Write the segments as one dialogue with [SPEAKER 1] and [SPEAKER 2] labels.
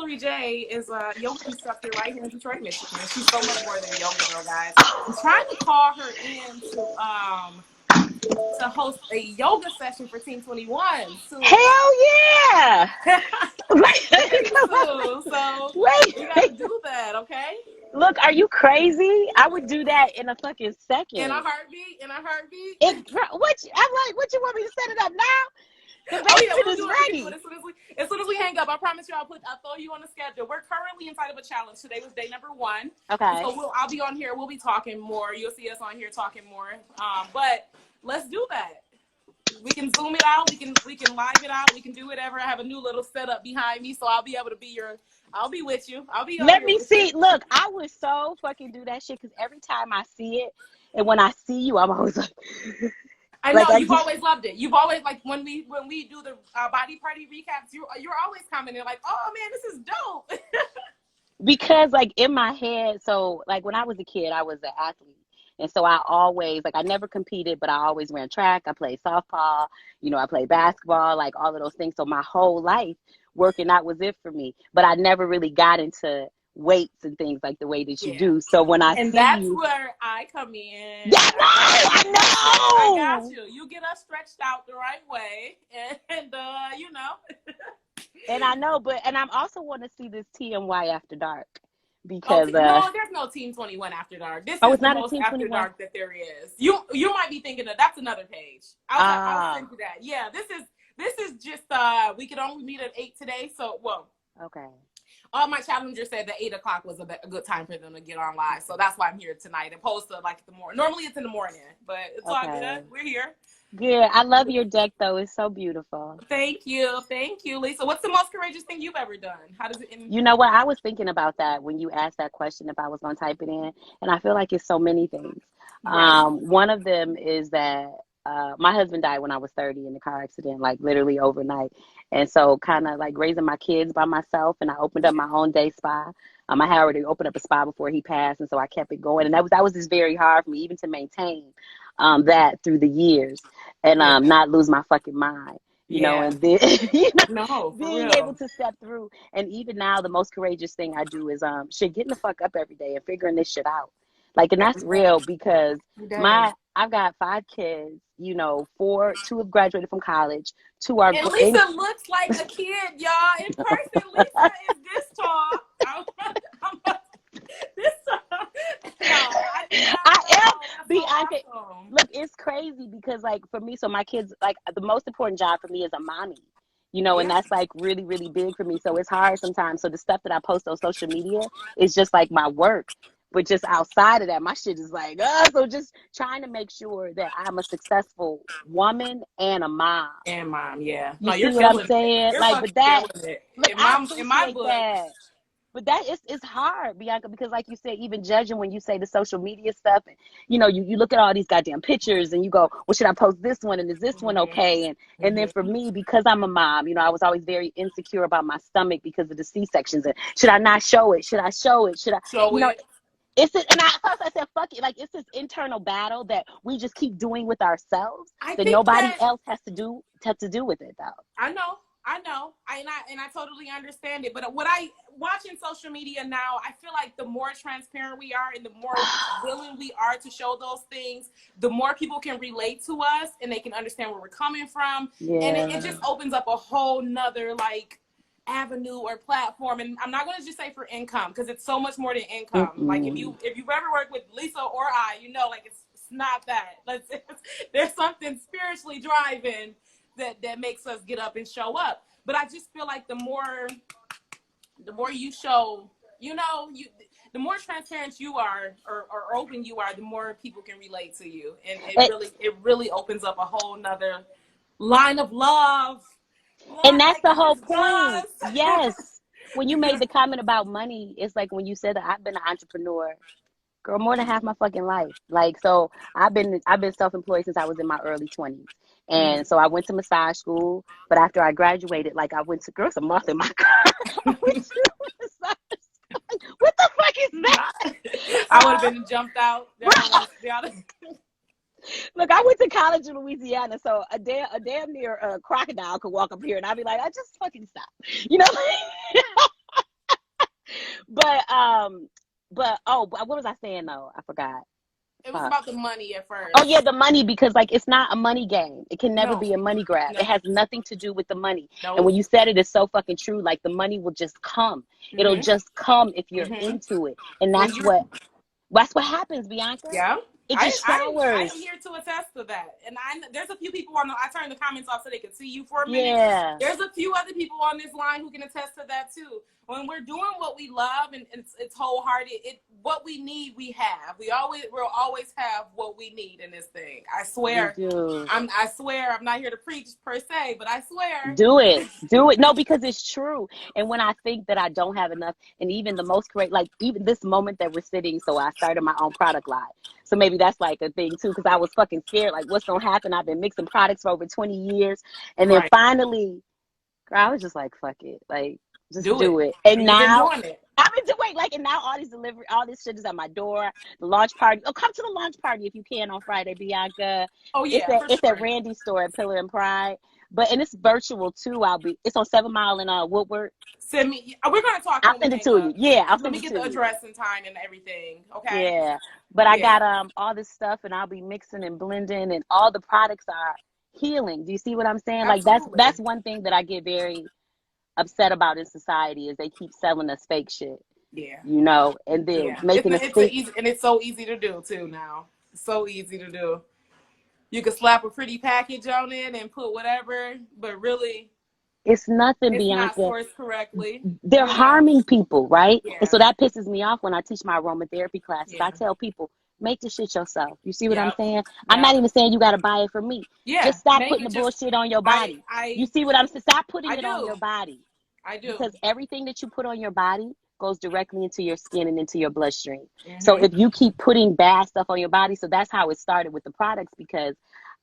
[SPEAKER 1] Valerie J is a yoga instructor right here in Detroit, Michigan. She's so much more than a yoga girl, guys. I'm trying to call her in to host a yoga session for Team 21 soon.
[SPEAKER 2] Hell yeah!
[SPEAKER 1] Very soon. So we gotta
[SPEAKER 2] Wait.
[SPEAKER 1] do that, okay?
[SPEAKER 2] Look, are you crazy? I would do that in a fucking
[SPEAKER 1] In a
[SPEAKER 2] second.
[SPEAKER 1] heartbeat. In a heartbeat.
[SPEAKER 2] What you want me to set it up now? The
[SPEAKER 1] Oh yeah,
[SPEAKER 2] basement
[SPEAKER 1] we'll
[SPEAKER 2] is
[SPEAKER 1] do it. We can do
[SPEAKER 2] ready.
[SPEAKER 1] it as soon as we hang up. I promise you, I'll throw you on the schedule. We're currently inside of a challenge. Today was day number 1.
[SPEAKER 2] Okay.
[SPEAKER 1] So I'll be on here. We'll be talking more. You'll see us on here talking more. But let's do that. We can zoom it out. We can live it out. We can do whatever. I have a new little setup behind me, so I'll be able to be I'll be with you. I'll be on
[SPEAKER 2] Let
[SPEAKER 1] here
[SPEAKER 2] me
[SPEAKER 1] with
[SPEAKER 2] see.
[SPEAKER 1] you.
[SPEAKER 2] Look, I would so fucking do that shit because every time I see it, and when I see you, I'm always like,
[SPEAKER 1] I know you've always loved it. You've always like when we do the body party recaps. You're always commenting like, "Oh man, this is dope."
[SPEAKER 2] because like in my head, so like when I was a kid, I was an athlete. And so I always, like, I never competed, but I always ran track. I played softball, I played basketball, like all of those things. So my whole life working out was it for me. But I never really got into weights and things like the way that you
[SPEAKER 1] Yeah.
[SPEAKER 2] do. So when I
[SPEAKER 1] And
[SPEAKER 2] see
[SPEAKER 1] that's
[SPEAKER 2] you,
[SPEAKER 1] where I come in.
[SPEAKER 2] yeah, I
[SPEAKER 1] I
[SPEAKER 2] know.
[SPEAKER 1] got you. You get us stretched out the right way, and
[SPEAKER 2] And I know, and I'm also want to see this TMY after dark
[SPEAKER 1] Oh
[SPEAKER 2] because,
[SPEAKER 1] no, there's no Team 21 After Dark. This
[SPEAKER 2] oh,
[SPEAKER 1] is
[SPEAKER 2] it's
[SPEAKER 1] the
[SPEAKER 2] not a
[SPEAKER 1] most
[SPEAKER 2] Team
[SPEAKER 1] After
[SPEAKER 2] 21.
[SPEAKER 1] Dark that there is. You might be thinking that's another page. I'll send you that. Yeah, this is just we could only meet at 8 today. So
[SPEAKER 2] Okay.
[SPEAKER 1] all my challengers said that 8 o'clock was a good time for them to get on live. So that's why I'm here tonight, opposed to like the morning. Normally it's in the morning, but it's all good. We're here.
[SPEAKER 2] Good. I love your deck though. It's so beautiful.
[SPEAKER 1] Thank you, Lisa. What's the most courageous thing you've ever done? How does it end?
[SPEAKER 2] You know what? I was thinking about that when you asked that question if I was going to type it in. And I feel like it's so many things.
[SPEAKER 1] Right.
[SPEAKER 2] One of them is that my husband died when I was 30 in a car accident, like literally overnight. And so kind of like raising my kids by myself. And I opened up my own day spa. I had already opened up a spa before he passed. And so I kept it going. And that was just very hard for me, even to maintain that through the years and not lose my fucking mind. And then,
[SPEAKER 1] No, for
[SPEAKER 2] being
[SPEAKER 1] real.
[SPEAKER 2] able to step through. And even now, the most courageous thing I do is getting the fuck up every day and figuring this shit out. Like, and that's real because I've got 5 kids, 2 have graduated from college, 2 are
[SPEAKER 1] and Lisa looks like a kid, y'all. In person, Lisa is this tall. This tall. No,
[SPEAKER 2] I am Bianca.
[SPEAKER 1] Awesome.
[SPEAKER 2] Look, it's crazy because like for me, so my kids, like the most important job for me is a mommy, and that's like really, really big for me. So it's hard sometimes. So the stuff that I post on social media is just like my work. But just outside of that, my shit is like, so just trying to make sure that I'm a successful woman and a mom.
[SPEAKER 1] And mom, yeah.
[SPEAKER 2] You
[SPEAKER 1] No,
[SPEAKER 2] see
[SPEAKER 1] you're
[SPEAKER 2] what I'm
[SPEAKER 1] killing
[SPEAKER 2] saying?
[SPEAKER 1] it.
[SPEAKER 2] Like, but that, look, I
[SPEAKER 1] in my
[SPEAKER 2] appreciate
[SPEAKER 1] book.
[SPEAKER 2] that. But that is it's hard, Bianca, because like you said, even judging when you say the social media stuff, and you look at all these goddamn pictures and you go, well, should I post this one and is this one okay? And then for me, because I'm a mom, I was always very insecure about my stomach because of the C-sections. And should I not show it? Should I show it? Should I
[SPEAKER 1] show it?
[SPEAKER 2] And I said, fuck it. Like, it's this internal battle that we just keep doing with ourselves that nobody else has to do with it, though.
[SPEAKER 1] I know. And I totally understand it. But watching social media now, I feel like the more transparent we are and the more willing we are to show those things, the more people can relate to us and they can understand where we're coming from.
[SPEAKER 2] Yeah.
[SPEAKER 1] And it just opens up a whole nother like avenue or platform. And I'm not going to just say for income, because it's so much more than income. Like if you've ever worked with Lisa or I, like it's not that. There's something spiritually driving that makes us get up and show up. But I just feel like the more you show, the more transparent you are or open you are, the more people can relate to you. And it really opens up a whole nother line of love.
[SPEAKER 2] And that's the whole point. Yes. When you made the comment about money, it's like when you said that I've been an entrepreneur, girl, more than half my fucking life. Like, so I've been self-employed since I was in my early 20s. And so I went to massage school, but after I graduated, like I went to, girl, it's a moth in my car. I went to massage school. What the fuck is that?
[SPEAKER 1] I would have been jumped out.
[SPEAKER 2] Look, I went to college in Louisiana, so a damn near crocodile could walk up here, and I'd be like, I just fucking stop, But what was I saying though? I forgot.
[SPEAKER 1] It was
[SPEAKER 2] Fuck.
[SPEAKER 1] about the money at
[SPEAKER 2] Oh
[SPEAKER 1] first.
[SPEAKER 2] yeah, the money, because like it's not a money game. It can never
[SPEAKER 1] No,
[SPEAKER 2] be a money grab. It
[SPEAKER 1] no,
[SPEAKER 2] has nothing to do with the money. And
[SPEAKER 1] no.
[SPEAKER 2] when you said it, it's so fucking true. Like the money will just come. It'll
[SPEAKER 1] Mhm,
[SPEAKER 2] just come if you're
[SPEAKER 1] mhm.
[SPEAKER 2] into it. And
[SPEAKER 1] When you're,
[SPEAKER 2] that's what happens, Bianca.
[SPEAKER 1] yeah,
[SPEAKER 2] It just
[SPEAKER 1] I am
[SPEAKER 2] showers.
[SPEAKER 1] here to attest to that. And there's a few people on the. I turned the comments off so they could see you for a minute.
[SPEAKER 2] Yeah.
[SPEAKER 1] There's a few other people on this line who can attest to that too. When we're doing what we love and it's wholehearted, what we need we have. We'll always have what we need in this thing. I
[SPEAKER 2] We
[SPEAKER 1] swear.
[SPEAKER 2] do.
[SPEAKER 1] I swear I'm not here to preach per se, but I swear.
[SPEAKER 2] Do it. Do it. No, because it's true. And when I think that I don't have enough, and even the most correct, like even this moment that we're sitting, so I started my own product line. So maybe that's like a thing too, because I was fucking scared, like what's gonna happen? I've been mixing products for over 20 years. And then
[SPEAKER 1] Right.
[SPEAKER 2] finally, girl, I was just like, fuck it. Like, just
[SPEAKER 1] Do
[SPEAKER 2] do
[SPEAKER 1] it.
[SPEAKER 2] it. And
[SPEAKER 1] You've been
[SPEAKER 2] now
[SPEAKER 1] doing it.
[SPEAKER 2] I've been doing like, and now all this shit is at my door. The launch party. Oh, come to the launch party if you can on Friday, Bianca.
[SPEAKER 1] Oh
[SPEAKER 2] It's
[SPEAKER 1] yeah,
[SPEAKER 2] at
[SPEAKER 1] for
[SPEAKER 2] it's at
[SPEAKER 1] sure.
[SPEAKER 2] Randy's store at Pillar and Pride. And it's virtual too. It's on 7 Mile in Woodward.
[SPEAKER 1] Send me. We're gonna talk
[SPEAKER 2] I'll
[SPEAKER 1] when we
[SPEAKER 2] send it
[SPEAKER 1] hang
[SPEAKER 2] to you.
[SPEAKER 1] up.
[SPEAKER 2] Yeah, I'll
[SPEAKER 1] Let
[SPEAKER 2] send
[SPEAKER 1] me
[SPEAKER 2] it
[SPEAKER 1] get
[SPEAKER 2] to
[SPEAKER 1] the
[SPEAKER 2] you.
[SPEAKER 1] address and time and everything. Okay.
[SPEAKER 2] Yeah. But I
[SPEAKER 1] Yeah.
[SPEAKER 2] got all this stuff, and I'll be mixing and blending, and all the products are healing. Do you see what I'm saying? Like
[SPEAKER 1] Absolutely.
[SPEAKER 2] that's one thing that I get very upset about in society is they keep selling us fake shit,
[SPEAKER 1] Yeah.
[SPEAKER 2] and then
[SPEAKER 1] Yeah.
[SPEAKER 2] making us
[SPEAKER 1] It's a
[SPEAKER 2] think.
[SPEAKER 1] easy and it's so easy to do too now. It's so easy to do. You can slap a pretty package on it and put whatever, but really
[SPEAKER 2] It's nothing,
[SPEAKER 1] it's not
[SPEAKER 2] Bianca.
[SPEAKER 1] sourced correctly.
[SPEAKER 2] They're
[SPEAKER 1] You know?
[SPEAKER 2] harming people, right? And
[SPEAKER 1] Yeah.
[SPEAKER 2] so that pisses me off when I teach my aromatherapy classes. I
[SPEAKER 1] Yeah.
[SPEAKER 2] tell people, make the shit yourself. You see what I'm
[SPEAKER 1] Yep.
[SPEAKER 2] saying? I'm
[SPEAKER 1] Yep.
[SPEAKER 2] not even saying you got to buy it from me.
[SPEAKER 1] Yeah.
[SPEAKER 2] Just stop
[SPEAKER 1] Make
[SPEAKER 2] putting
[SPEAKER 1] it
[SPEAKER 2] the
[SPEAKER 1] just
[SPEAKER 2] bullshit on your body. You see what I'm saying? Stop putting
[SPEAKER 1] I
[SPEAKER 2] it on
[SPEAKER 1] do.
[SPEAKER 2] your body,
[SPEAKER 1] I do.
[SPEAKER 2] because everything that you put on your body goes directly into your skin and into your bloodstream. So
[SPEAKER 1] Mm-hmm.
[SPEAKER 2] if you keep putting bad stuff on your body, so that's how it started with the products, because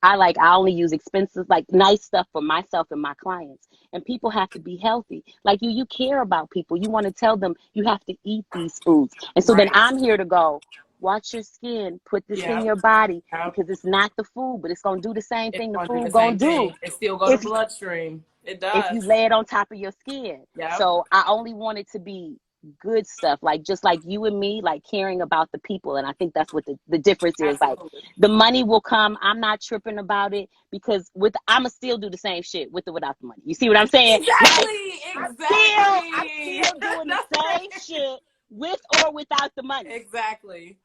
[SPEAKER 2] I only use expensive, like nice stuff for myself and my clients. And people have to be healthy. Like you care about people. You want to tell them you have to eat these foods. And so then
[SPEAKER 1] Right.
[SPEAKER 2] I'm here to go, watch your skin, put this in
[SPEAKER 1] Yep.
[SPEAKER 2] your body,
[SPEAKER 1] Yep.
[SPEAKER 2] because it's not the food, but it's gonna do the same
[SPEAKER 1] It's
[SPEAKER 2] thing the
[SPEAKER 1] going to do
[SPEAKER 2] food
[SPEAKER 1] the
[SPEAKER 2] gonna
[SPEAKER 1] same
[SPEAKER 2] do
[SPEAKER 1] thing. It still go to
[SPEAKER 2] if
[SPEAKER 1] bloodstream. It
[SPEAKER 2] if
[SPEAKER 1] does.
[SPEAKER 2] you lay it on top of your skin.
[SPEAKER 1] Yep.
[SPEAKER 2] So I only want it to be good stuff, like just like you and me, like caring about the people. And I think that's what the difference is. Like
[SPEAKER 1] Absolutely.
[SPEAKER 2] the money will come. I'm not tripping about it, because I'ma still do the same shit with or without the money. You see what I'm saying? Like
[SPEAKER 1] Exactly.
[SPEAKER 2] I'm
[SPEAKER 1] Exactly.
[SPEAKER 2] still doing the
[SPEAKER 1] That's
[SPEAKER 2] same
[SPEAKER 1] right.
[SPEAKER 2] shit with or without the money.
[SPEAKER 1] Exactly.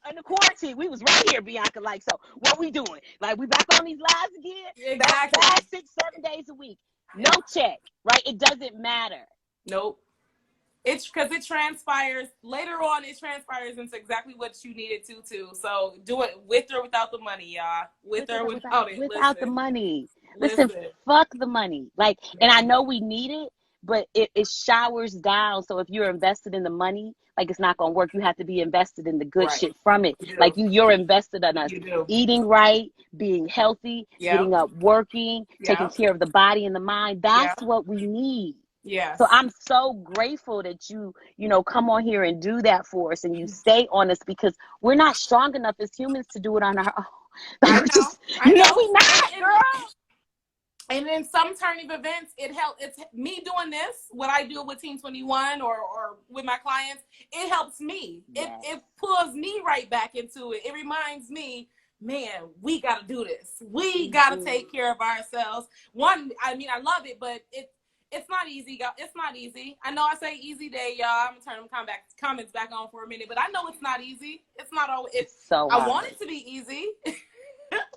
[SPEAKER 2] In the quarantine, we was right here, Bianca. Like, so what we doing? Like, we back on these lives again?
[SPEAKER 1] Exactly.
[SPEAKER 2] Fast 6-7 days a week. No check, right? It doesn't matter.
[SPEAKER 1] Nope. It's because it transpires later on. It transpires into exactly what you needed to too. So do it with or without the money, y'all. With or without it.
[SPEAKER 2] Without the money. Listen,
[SPEAKER 1] Listen.
[SPEAKER 2] fuck the money. Like, and
[SPEAKER 1] Yeah.
[SPEAKER 2] I know we need it, but it showers down. So if you're invested in the money, like it's not gonna work. You have to be invested in the good
[SPEAKER 1] Right.
[SPEAKER 2] shit from it.
[SPEAKER 1] You
[SPEAKER 2] Like
[SPEAKER 1] do.
[SPEAKER 2] you're invested in us
[SPEAKER 1] You do.
[SPEAKER 2] eating right, being healthy,
[SPEAKER 1] Yep.
[SPEAKER 2] getting up, working, taking
[SPEAKER 1] Yep.
[SPEAKER 2] care of the body and the mind.
[SPEAKER 1] Yep.
[SPEAKER 2] That's what we need. So
[SPEAKER 1] Yes.
[SPEAKER 2] I'm so grateful that you come on here and do that for us, and you stay on us, because we're not strong enough as humans to do it on our own.
[SPEAKER 1] I
[SPEAKER 2] Like we
[SPEAKER 1] know.
[SPEAKER 2] just,
[SPEAKER 1] I know.
[SPEAKER 2] we not, girl.
[SPEAKER 1] And in some turning events, it helps. It's me doing this, what I do with Team 21 or with my clients. It helps me.
[SPEAKER 2] Yes.
[SPEAKER 1] It pulls me right back into it. It reminds me, man, we got to do this. We got to take care of ourselves. I love it, but it's not easy. It's not easy. I know I say easy day, y'all. I'm gonna turn them comments back on for a minute, but I know it's not easy. It's not always.
[SPEAKER 2] It's so
[SPEAKER 1] I
[SPEAKER 2] hard.
[SPEAKER 1] want it to be easy.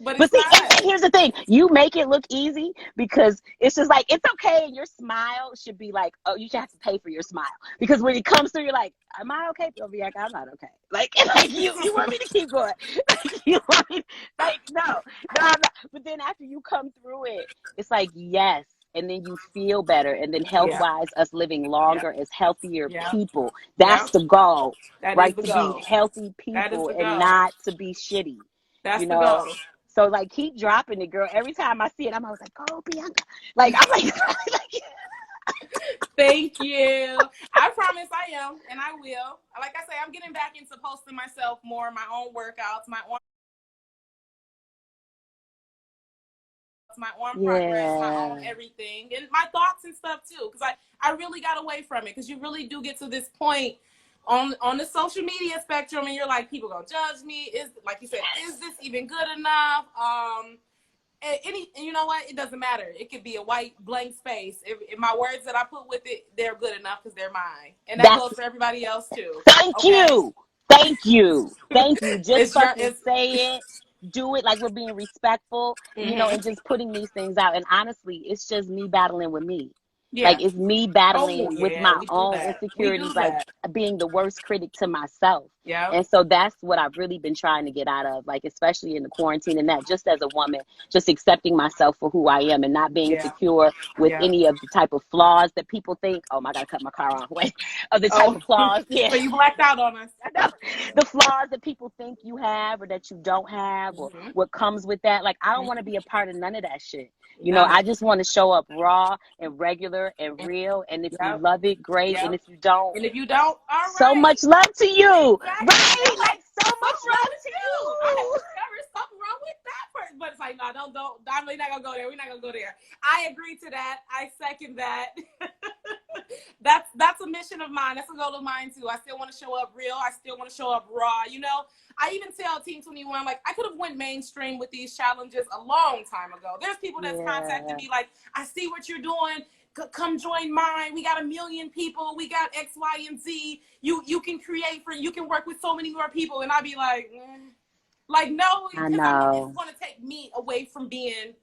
[SPEAKER 1] But
[SPEAKER 2] see,
[SPEAKER 1] not.
[SPEAKER 2] and here's the thing: you make it look easy, because it's just like it's okay, and your smile should be like, oh, you should have to pay for your smile, because when it comes through, you're like, am I okay? You'll be like, I'm not okay. Like you want me to keep going? Like, you want me? Like no, I'm not. But then after you come through it, it's like yes. And then you feel better. And then health wise, us living longer as healthier people. That's the goal,
[SPEAKER 1] That is
[SPEAKER 2] right?
[SPEAKER 1] the
[SPEAKER 2] To be
[SPEAKER 1] goal.
[SPEAKER 2] healthy
[SPEAKER 1] That is
[SPEAKER 2] people
[SPEAKER 1] the
[SPEAKER 2] and
[SPEAKER 1] goal.
[SPEAKER 2] not to be shitty.
[SPEAKER 1] That's the goal.
[SPEAKER 2] So like keep dropping it, girl. Every time I see it, I'm always like, oh, Bianca. Like I'm like
[SPEAKER 1] Thank you. I promise I am, and I will. Like I say, I'm getting back into posting myself more, my own workouts, my own progress, my own everything, and my thoughts and stuff too. Because I really got away from it. Because you really do get to this point on the social media spectrum, and you're like, people gonna judge me. Is, like you said, is this even good enough? And you know what? It doesn't matter. It could be a white blank space. If my words that I put with it, they're good enough because they're mine, and that goes for everybody else too.
[SPEAKER 2] Thank you, thank you, thank you. Just fucking
[SPEAKER 1] it's
[SPEAKER 2] say it. Do it like we're being respectful, you know, and just putting these things out. And honestly, it's just me battling with me.
[SPEAKER 1] Yeah.
[SPEAKER 2] Like, it's me battling with my own insecurities, like being the worst critic to myself.
[SPEAKER 1] Yeah.
[SPEAKER 2] And so that's what I've really been trying to get out of, like, especially in the quarantine, and that just as a woman, just accepting myself for who I am and not being insecure with any of the type of flaws that people think, oh, I got to cut my car off. Wait, of the type of flaws. Yeah.
[SPEAKER 1] So you blacked out on us.
[SPEAKER 2] I know. The flaws that people think you have or that you don't have, or what comes with that. Like, I don't want to be a part of none of that shit. You know, I just want to show up raw and regular and real. And if you love it, great. And if you don't,
[SPEAKER 1] all right.
[SPEAKER 2] So much love to you.
[SPEAKER 1] Exactly.
[SPEAKER 2] Right? Like, so much love to you.
[SPEAKER 1] I discovered something wrong with that person. But it's like, no, don't. I'm really not going to go there. We're not going to go there. I agree to that. I second that. That's a mission of mine. That's a goal of mine, too. I still want to show up real. I still want to show up raw. You know, I even tell Team 21, like, I could have went mainstream with these challenges a long time ago. There's people that's contacted me like, I see what you're doing. Come join mine. We got 1 million people. We got X, Y, and Z. You can create you can work with so many more people. And I'd be like, like, no, because it's going to take me away from being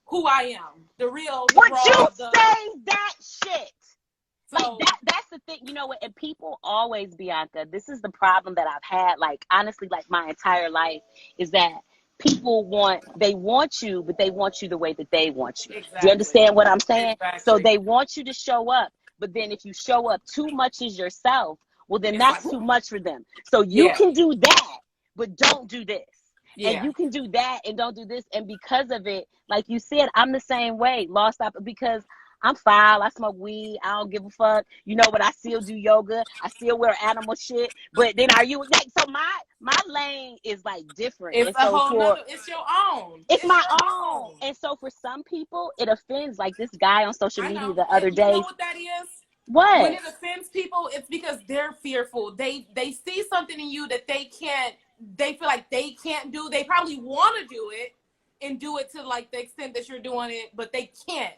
[SPEAKER 1] who I am. The real, the raw.
[SPEAKER 2] You say that shit. So, like, that's the thing, you know what? And people always, Bianca, this is the problem that I've had, like, honestly, like, my entire life, is that people want you, but they want you the way that they want you.
[SPEAKER 1] Exactly.
[SPEAKER 2] Do you understand what I'm saying?
[SPEAKER 1] Exactly.
[SPEAKER 2] So they want you to show up, but then if you show up too much as yourself, well, then that's too much for them. So you can do that, but don't do this. Yeah. And you can do that and don't do this. And because of it, like you said, I'm the same way, lost up, because I'm foul. I smoke weed. I don't give a fuck. You know, but I still do yoga. I still wear animal shit. But then are you like, so my lane is like different.
[SPEAKER 1] It's a whole nother, it's your own.
[SPEAKER 2] It's my own. And so for some people, it offends. Like this guy on social media the other day.
[SPEAKER 1] You know what that is?
[SPEAKER 2] What?
[SPEAKER 1] When it offends people, it's because they're fearful. They see something in you that they feel like they can't do. They probably want to do it and do it to like the extent that you're doing it, but they can't.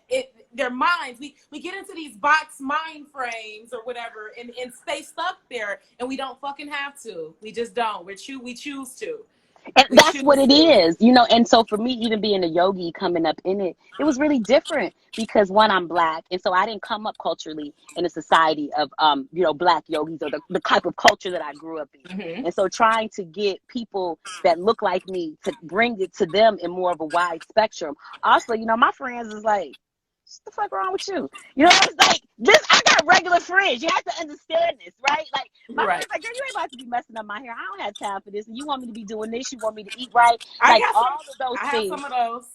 [SPEAKER 1] Their minds, we get into these box mind frames or whatever and stay stuck there, and we don't fucking have to. We just don't. We choose to.
[SPEAKER 2] And that's what it is, you know. And so for me, even being a yogi coming up in it, it was really different because one, I'm Black, and so I didn't come up culturally in a society of you know, Black yogis or the type of culture that I grew up in. And so trying to get people that look like me to bring it to them in more of a wide spectrum. Also, you know, my friends is like, what the fuck wrong with you? You know, I was like, I got regular friends. You have to understand this, right? Like, my friends like, girl, you ain't about to be messing up my hair. I don't have time for this. And you want me to be doing this. You want me to eat right. Like, all of those things.
[SPEAKER 1] I have some of those.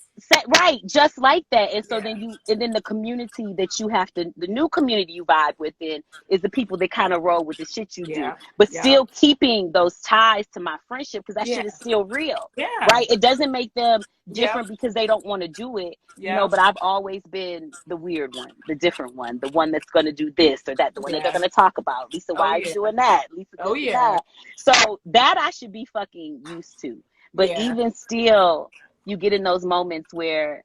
[SPEAKER 2] Right, just like that. And so then the community that you have to, the new community you vibe within is the people that kind of roll with the shit you do, but still keeping those ties to my friendship, because that shit is still real. Right? It doesn't make them different because they don't want to do it. You know, but I've always been the weird one, the different one, the one that's going to do this or that, the one that they're going to talk about. Lisa, why are you doing that? Lisa, that. So that I should be fucking used to. But even still, you get in those moments where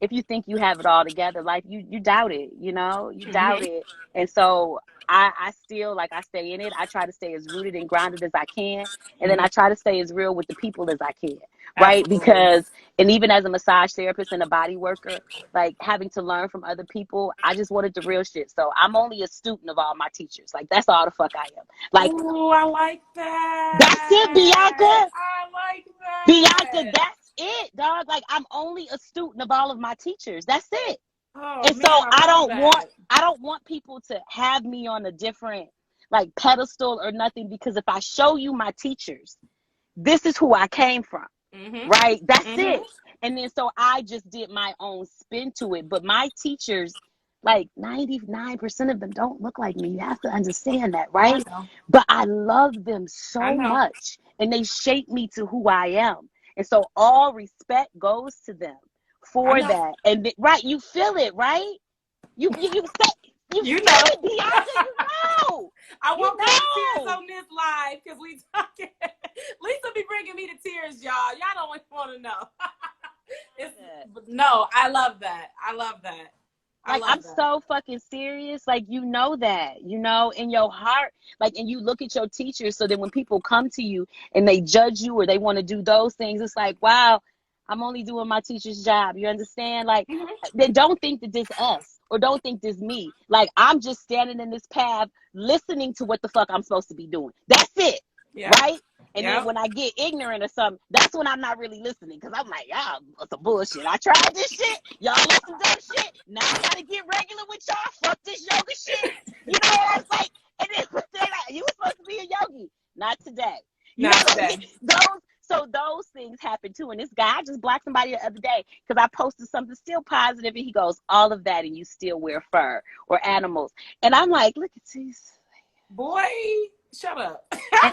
[SPEAKER 2] if you think you have it all together, like you doubt it, you know, you doubt it. And so I still, like, I stay in it. I try to stay as rooted and grounded as I can. And then I try to stay as real with the people as I can. Right. Absolutely. Because, and even as a massage therapist and a body worker, like having to learn from other people, I just wanted the real shit. So I'm only a student of all my teachers. Like, that's all the fuck I am. Like,
[SPEAKER 1] ooh, I like that.
[SPEAKER 2] That's it, Bianca.
[SPEAKER 1] I like that.
[SPEAKER 2] Bianca, that's it, dog. Like, I'm only a student of all of my teachers. That's it.
[SPEAKER 1] Oh,
[SPEAKER 2] and
[SPEAKER 1] man,
[SPEAKER 2] so I don't want people to have me on a different like pedestal or nothing, because if I show you my teachers, this is who I came from. Right? That's it. And then so I just did my own spin to it. But my teachers, like 99% of them don't look like me. You have to understand that, right? But I love them so much, and they shape me to who I am. And so all respect goes to them for that. And right, you feel it, right? You know it, Bianca, you know.
[SPEAKER 1] I won't put tears live because we talking. Lisa be bringing me to tears, y'all. Y'all don't want to know. No, I love that. I love that.
[SPEAKER 2] Like, I'm so fucking serious. Like, you know that, you know, in your heart, like, and you look at your teachers. So that when people come to you and they judge you or they want to do those things, it's like, wow, I'm only doing my teacher's job. You understand? Like, they don't think that this us or don't think this me. Like, I'm just standing in this path, listening to what the fuck I'm supposed to be doing. That's it. Yeah. Right? And then when I get ignorant or something, that's when I'm not really listening. Because I'm like, y'all, some bullshit. I tried this shit. Y'all listen to that shit. Now I got to get regular with y'all. Fuck this yoga shit. You know what I'm like? And then they're like, you were supposed to be a yogi. Not today. Not today. Those things happen too. And this guy, I just blocked somebody the other day because I posted something still positive, and he goes, all of that, and you still wear fur or animals. And I'm like, look at these.
[SPEAKER 1] Boy, shut up.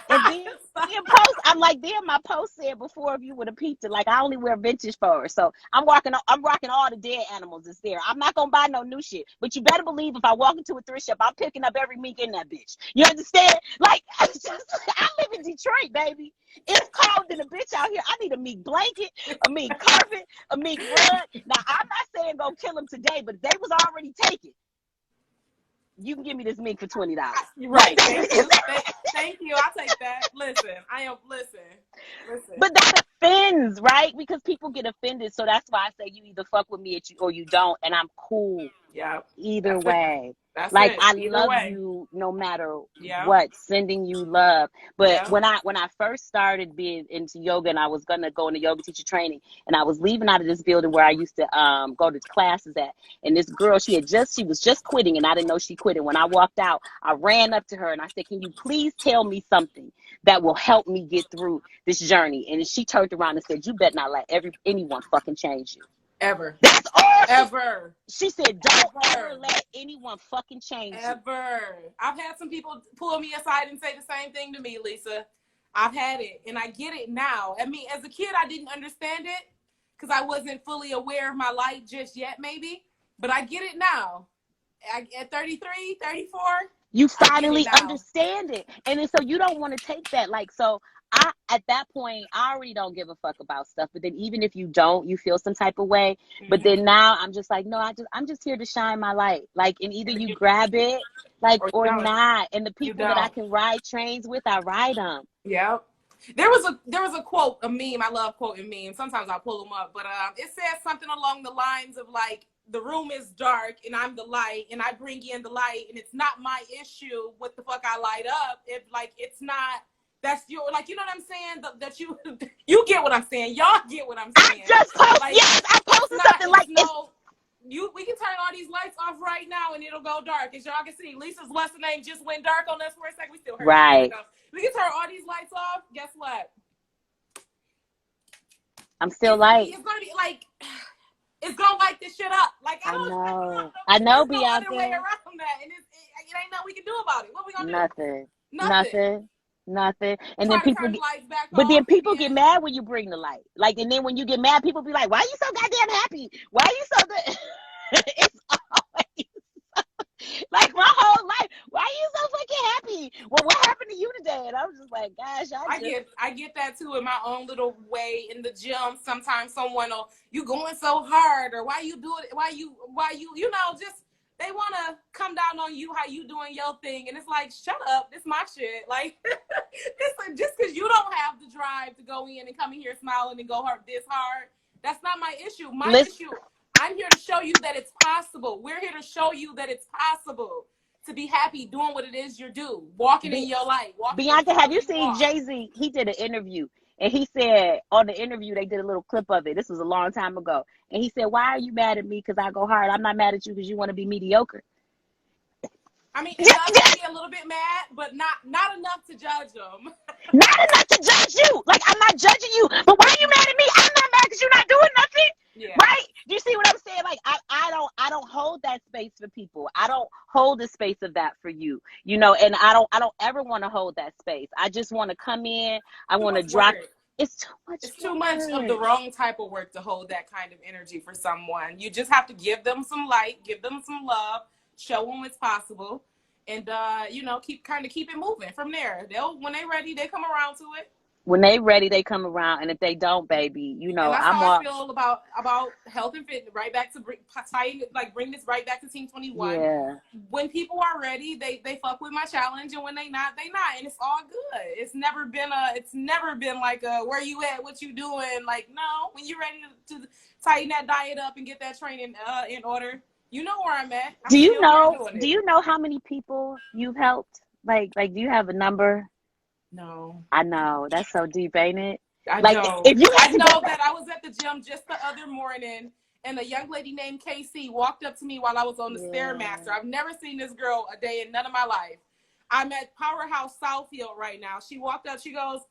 [SPEAKER 2] And then post, I'm like, damn, my post said before if you would have peeped it, like, I only wear vintage fur. So I'm rocking all the dead animals that's there. I'm not gonna buy no new shit. But you better believe if I walk into a thrift shop, I'm picking up every mink in that bitch. You understand? Like, I live in Detroit, baby. It's cold than a bitch out here. I need a mink blanket, a mink carpet, a mink rug. Now, I'm not saying go kill them today, but they was already taken. You can give me this mink for $20.
[SPEAKER 1] Right. Thank you. Thank you. I'll take that. Listen. But
[SPEAKER 2] that offends, right? Because people get offended. So that's why I say you either fuck with me or you don't. And I'm cool.
[SPEAKER 1] Yeah.
[SPEAKER 2] Either way.
[SPEAKER 1] That's
[SPEAKER 2] like
[SPEAKER 1] it.
[SPEAKER 2] I love you no matter what, sending you love. But when I first started being into yoga and I was gonna go into yoga teacher training, and I was leaving out of this building where I used to go to classes at, and this girl, she was just quitting, and I didn't know she quit. And when I walked out, I ran up to her and I said, can you please tell me something that will help me get through this journey? And she turned around and said, you better not let anyone fucking change you.
[SPEAKER 1] Ever.
[SPEAKER 2] That's all.
[SPEAKER 1] Ever.
[SPEAKER 2] She said, don't ever let anyone fucking change you.
[SPEAKER 1] Ever. I've had some people pull me aside and say the same thing to me, Lisa. I've had it, and I get it now. I mean, as a kid, I didn't understand it because I wasn't fully aware of my light just yet, maybe. But I get it now. At 33, 34.
[SPEAKER 2] You finally understand it. And then so you don't want to take that. Like, so at that point, I already don't give a fuck about stuff. But then even if you don't, you feel some type of way. But then now I'm just like, no, I'm just here to shine my light. Like, and either you grab it, like, or not. And the people that I can ride trains with, I ride them.
[SPEAKER 1] Yeah. There was a quote, a meme. I love quoting memes. Sometimes I'll pull them up. But it says something along the lines of like, the room is dark and I'm the light and I bring in the light, and it's not my issue what the fuck I light up. If like, it's not, that's your, like, you know what I'm saying? That you get what I'm saying. Y'all get what I'm saying.
[SPEAKER 2] I just posted, I posted something like
[SPEAKER 1] we can turn all these lights off right now and it'll go dark. As y'all can see, Lisa's lesson name just went dark on us for a second. We still heard it. We can turn all these lights off. Guess what?
[SPEAKER 2] I'm still light.
[SPEAKER 1] It's gonna be like, it's gonna light this shit up. Like, I know, Bianca. No other way around that, and it ain't nothing we can do about it. What we gonna do?
[SPEAKER 2] Nothing. And then people get mad when you bring the light. Like, and then when you get mad, people be like, "Why are you so goddamn happy? Why are you so good?" It's always like my whole life. Why are you so fucking happy? Well, what happened to you today? And I'm just like, gosh,
[SPEAKER 1] I get that too in my own little way in the gym. Sometimes someone will, you going so hard, or why you do it? Why you just, they want to come down on you how you doing your thing, and it's like, shut up, this my shit. Like, it's like, just because you don't have the drive to go in and come in here smiling and go hard this hard, that's not my issue. Issue, I'm here to show you that it's possible. We're here to show you that it's possible to be happy doing what it is you do, walking in your light.
[SPEAKER 2] Bianca, have you seen Jay-Z? He did an interview, and he said on the interview, they did a little clip of it. This was a long time ago. And he said, why are you mad at me because I go hard? I'm not mad at you because you want to be mediocre.
[SPEAKER 1] I mean, it does make me a little bit mad, but not enough to judge them.
[SPEAKER 2] Not enough to judge you. Like, I'm not judging you, but why are you mad at me? I'm not mad because you're not doing nothing. Yeah. Right? Do you see what I'm saying? Like, I don't hold that space for people. I don't hold the space of that for you. You know, and I don't ever want to hold that space. I just want to come in. I want to drop. It's too much.
[SPEAKER 1] It's too much of the wrong type of work to hold that kind of energy for someone. You just have to give them some light, give them some love, show them it's possible, and you know, keep it moving from there. When they ready, they come around to it.
[SPEAKER 2] When they ready, they come around, and if they don't, baby, you know,
[SPEAKER 1] And that's
[SPEAKER 2] I'm
[SPEAKER 1] how I
[SPEAKER 2] all
[SPEAKER 1] feel about health and fitness. Right back to bring this right back to Team 21.
[SPEAKER 2] yeah.
[SPEAKER 1] When people are ready, they fuck with my challenge, and when they not, and it's all good. It's never been like a where you at, what you doing. Like, no, when you're ready to tighten that diet up and get that training in order, you know where I'm at. I'm
[SPEAKER 2] Do you
[SPEAKER 1] still here
[SPEAKER 2] know?
[SPEAKER 1] doing
[SPEAKER 2] Do
[SPEAKER 1] it.
[SPEAKER 2] you know how many people you've helped? Like, do you have a number?
[SPEAKER 1] No,
[SPEAKER 2] I know that's so deep, ain't it?
[SPEAKER 1] I
[SPEAKER 2] Like,
[SPEAKER 1] don't.
[SPEAKER 2] if you
[SPEAKER 1] I
[SPEAKER 2] had to go
[SPEAKER 1] know
[SPEAKER 2] back,
[SPEAKER 1] that I was at the gym just the other morning, and a young lady named Casey walked up to me while I was on the Stairmaster. I've never seen this girl a day in none of my life. I'm at Powerhouse Southfield right now. She walked up. She goes,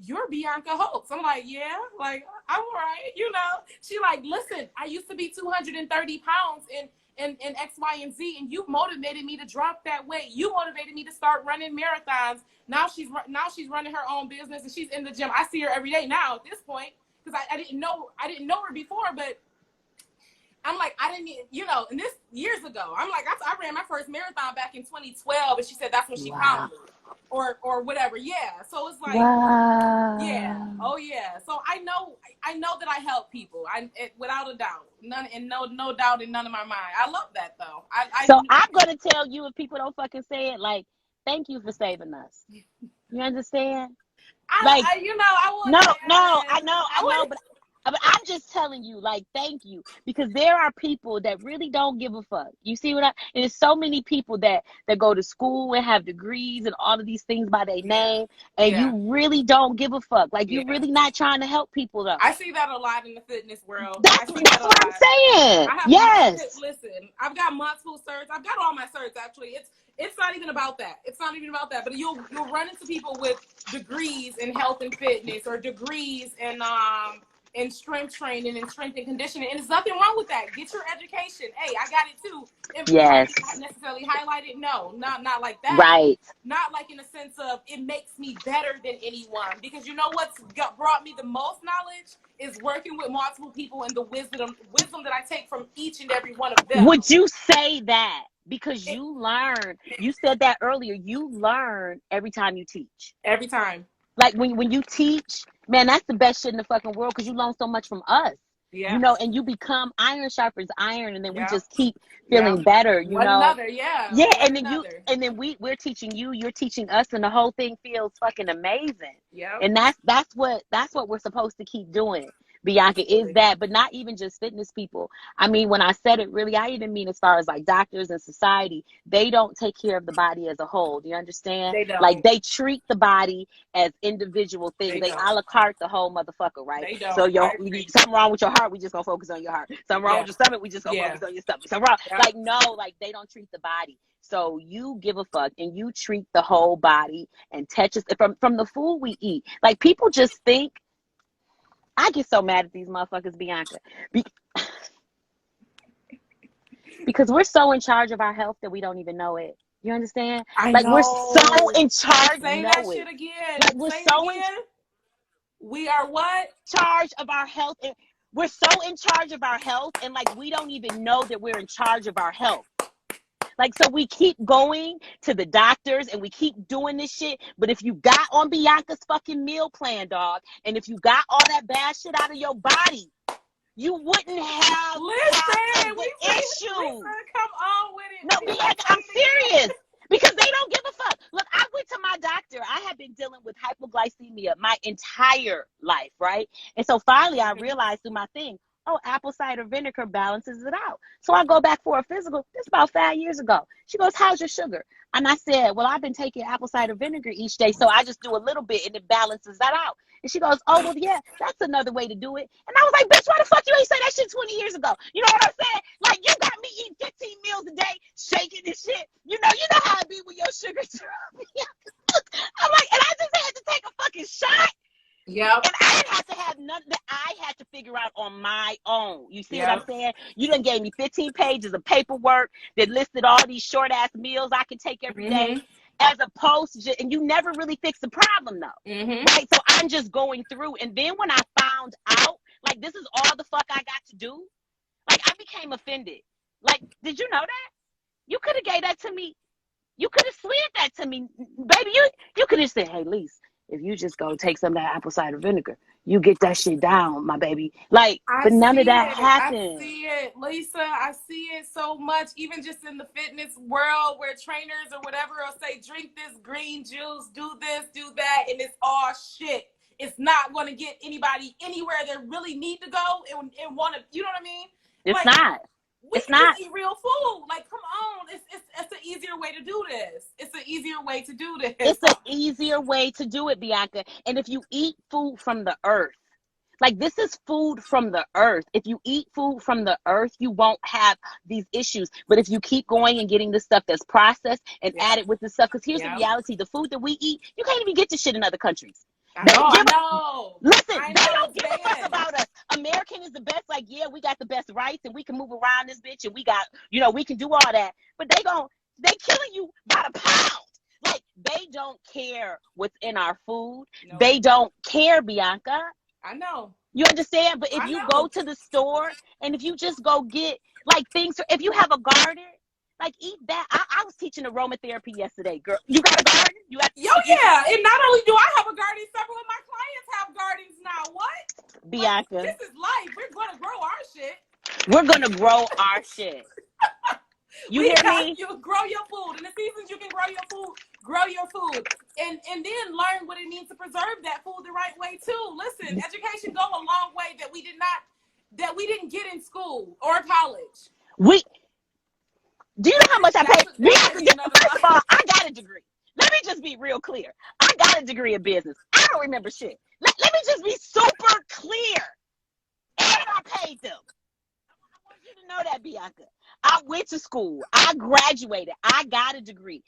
[SPEAKER 1] "You're Bianca Hopes." I'm like, "Yeah, like I'm all right, you know." She like, "Listen, I used to be 230 pounds in X, Y, and Z, and you motivated me to drop that weight. You motivated me to start running marathons. Now she's running her own business, and she's in the gym. I see her every day now at this point, because I didn't know her before, but I'm like, I didn't, you know, and this years ago, I'm like, I ran my first marathon back in 2012, and she said that's when she found me, or whatever. Yeah, so it's like, yeah, oh yeah. So I know that I help people. Without a doubt, no doubt in none of my mind. I love that though.
[SPEAKER 2] So I'm gonna tell you, if people don't fucking say it, like, thank you for saving us. You understand? Like,
[SPEAKER 1] you know, I would.
[SPEAKER 2] no, I know, but I'm just telling you, like, thank you, because there are people that really don't give a fuck. You see what and there's so many people that go to school and have degrees and all of these things by their name, and you really don't give a fuck. Like, you really not trying to help people though.
[SPEAKER 1] I see that a lot in the fitness world.
[SPEAKER 2] That's what I'm saying. Yes.
[SPEAKER 1] Listen, I've got multiple certs. I've got all my certs actually. It's not even about that. It's not even about that. But you'll run into people with degrees in health and fitness, or degrees in strength training and strength and conditioning, and there's nothing wrong with that. Get your education. Hey, I got it too.
[SPEAKER 2] Yes.
[SPEAKER 1] Necessarily highlighted? No, not like that.
[SPEAKER 2] Right.
[SPEAKER 1] Not like in the sense of it makes me better than anyone, because you know what's brought me the most knowledge is working with multiple people and the wisdom that I take from each and every one of them.
[SPEAKER 2] Would you say that? Because you learn, you said that earlier, you learn every time you teach.
[SPEAKER 1] Every time.
[SPEAKER 2] Like when you teach, man, that's the best shit in the fucking world, because you learn so much from us.
[SPEAKER 1] Yeah.
[SPEAKER 2] You know, and you become iron sharpens iron, and then we just keep feeling better, you
[SPEAKER 1] one
[SPEAKER 2] know.
[SPEAKER 1] Another, yeah.
[SPEAKER 2] Yeah, and then we're teaching you, you're teaching us, and the whole thing feels fucking amazing.
[SPEAKER 1] Yeah.
[SPEAKER 2] And that's what we're supposed to keep doing. Bianca, is that, but not even just fitness people. I mean, when I said it, really, I even mean as far as like doctors and society, they don't take care of the body as a whole. Do you understand?
[SPEAKER 1] They don't.
[SPEAKER 2] Like, they treat the body as individual things. They a la carte the whole motherfucker, right?
[SPEAKER 1] They don't.
[SPEAKER 2] So something wrong with your heart, we just gonna focus on your heart. Something wrong with your stomach, we just gonna focus on your stomach. Something wrong, like, no, like, they don't treat the body. So you give a fuck and you treat the whole body and touch us from the food we eat. Like, people just think, I get so mad at these motherfuckers, Bianca, because we're so in charge of our health that we don't even know it. You understand?
[SPEAKER 1] I
[SPEAKER 2] like,
[SPEAKER 1] know.
[SPEAKER 2] We're so in charge.
[SPEAKER 1] Say that shit again.
[SPEAKER 2] Like, we're so in.
[SPEAKER 1] We are what?
[SPEAKER 2] Charge of our health. And we're so in charge of our health, and like, we don't even know that we're in charge of our health. Like, so we keep going to the doctors and we keep doing this shit. But if you got on Bianca's fucking meal plan, dog, and if you got all that bad shit out of your body, you wouldn't have the issue.
[SPEAKER 1] Come on with it.
[SPEAKER 2] No, Bianca, I'm serious. Because they don't give a fuck. Look, I went to my doctor. I have been dealing with hypoglycemia my entire life, right? And so finally I realized through my thing, oh, apple cider vinegar balances it out. So I go back for a physical. This about 5 years ago. She goes, how's your sugar? And I said, well, I've been taking apple cider vinegar each day, so I just do a little bit and it balances that out. And she goes, oh, well, yeah, that's another way to do it. And I was like, bitch, why the fuck you ain't say that shit 20 years ago? You know what I'm saying? Like, you got me eating 15 meals a day, shaking this shit. You know how it be with your sugar. I'm like, and I just had to take a fucking shot.
[SPEAKER 1] Yep.
[SPEAKER 2] And I didn't have to have none that I had to figure out on my own. You see what I'm saying? You done gave me 15 pages of paperwork that listed all these short ass meals I can take every day, as opposed to and you never really fix the problem though. Right? So I'm just going through, and then when I found out, like, this is all the fuck I got to do, like, I became offended. Like, did you know that? You could have gave that to me You could have slid that to me, baby. You could have said, "Hey, Lise, if you just go take some of that apple cider vinegar, you get that shit down, my baby." Like,
[SPEAKER 1] I
[SPEAKER 2] but none of
[SPEAKER 1] see
[SPEAKER 2] that
[SPEAKER 1] it. I
[SPEAKER 2] happened.
[SPEAKER 1] see it, Lisa. I see it so much, even just in the fitness world where trainers or whatever will say, drink this green juice, do this, do that, and it's all shit. It's not going to get anybody anywhere they really need to go and want to, you know what I mean?
[SPEAKER 2] It's
[SPEAKER 1] Like,
[SPEAKER 2] not.
[SPEAKER 1] we
[SPEAKER 2] It's
[SPEAKER 1] can
[SPEAKER 2] not.
[SPEAKER 1] just eat real food. Like, come on. It's an easier way to do this. It's an easier way to do this.
[SPEAKER 2] It's an easier way to do it, Bianca. And if you eat food from the earth, like this is food from the earth. If you eat food from the earth, you won't have these issues. But if you keep going and getting the stuff that's processed and
[SPEAKER 1] Yeah.
[SPEAKER 2] added with the stuff, because here's
[SPEAKER 1] Yeah.
[SPEAKER 2] the reality: the food that we eat, you can't even get this shit in other countries.
[SPEAKER 1] I know.
[SPEAKER 2] Listen,
[SPEAKER 1] I
[SPEAKER 2] they
[SPEAKER 1] know,
[SPEAKER 2] don't give a fuck about us. American is the best. Like, yeah, we got the best rights and we can move around this bitch and we got, we can do all that. But they killing you by the pound. Like, they don't care what's in our food.
[SPEAKER 1] No.
[SPEAKER 2] They don't care, Bianca.
[SPEAKER 1] I know.
[SPEAKER 2] You understand? But if you go to the store and if you just go get like things, if you have a garden, like eat that. I was teaching aromatherapy yesterday, girl. You got a garden?
[SPEAKER 1] Yeah. And not only do I have a garden, several of my clients have gardens now. What?
[SPEAKER 2] Bianca.
[SPEAKER 1] Like, this is life. We're going to grow our shit.
[SPEAKER 2] We're going to grow our shit. You hear me?
[SPEAKER 1] You grow your food. In the seasons you can grow your food, grow your food. And then learn what it means to preserve that food the right way too. Listen, education go a long way that we didn't get in school or college.
[SPEAKER 2] Do you know how much I paid? First of all, I got a degree. Let me just be real clear. I got a degree in business. I don't remember shit. Let me just be super clear. And I paid them. I want you to know that, Bianca. I went to school. I graduated. I got a degree.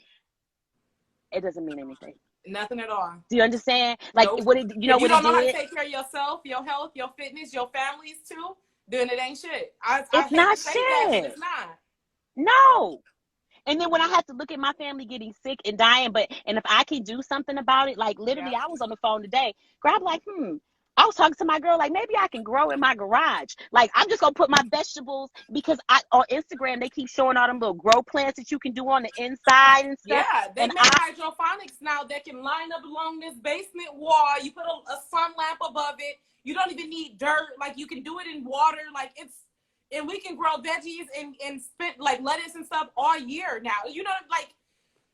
[SPEAKER 2] It doesn't mean anything.
[SPEAKER 1] Nothing at all.
[SPEAKER 2] Do you understand? Like,
[SPEAKER 1] nope.
[SPEAKER 2] What it, you know
[SPEAKER 1] if
[SPEAKER 2] what
[SPEAKER 1] you don't
[SPEAKER 2] it
[SPEAKER 1] know
[SPEAKER 2] did?
[SPEAKER 1] how to take care of yourself, your health, your fitness, your families too, then it ain't shit.
[SPEAKER 2] It's not
[SPEAKER 1] shit.
[SPEAKER 2] That,
[SPEAKER 1] it's not.
[SPEAKER 2] No. And then when I had to look at my family getting sick and dying, and if I can do something about it, like literally, I was on the phone today. Girl, I'm like, I was talking to my girl, like maybe I can grow in my garage. Like I'm just gonna put my vegetables because on Instagram they keep showing all them little grow plants that you can do on the inside and stuff.
[SPEAKER 1] Yeah, they make hydroponics now that can line up along this basement wall. You put a sun lamp above it. You don't even need dirt. Like you can do it in water. Like and we can grow veggies and spit like lettuce and stuff all year now. You know, like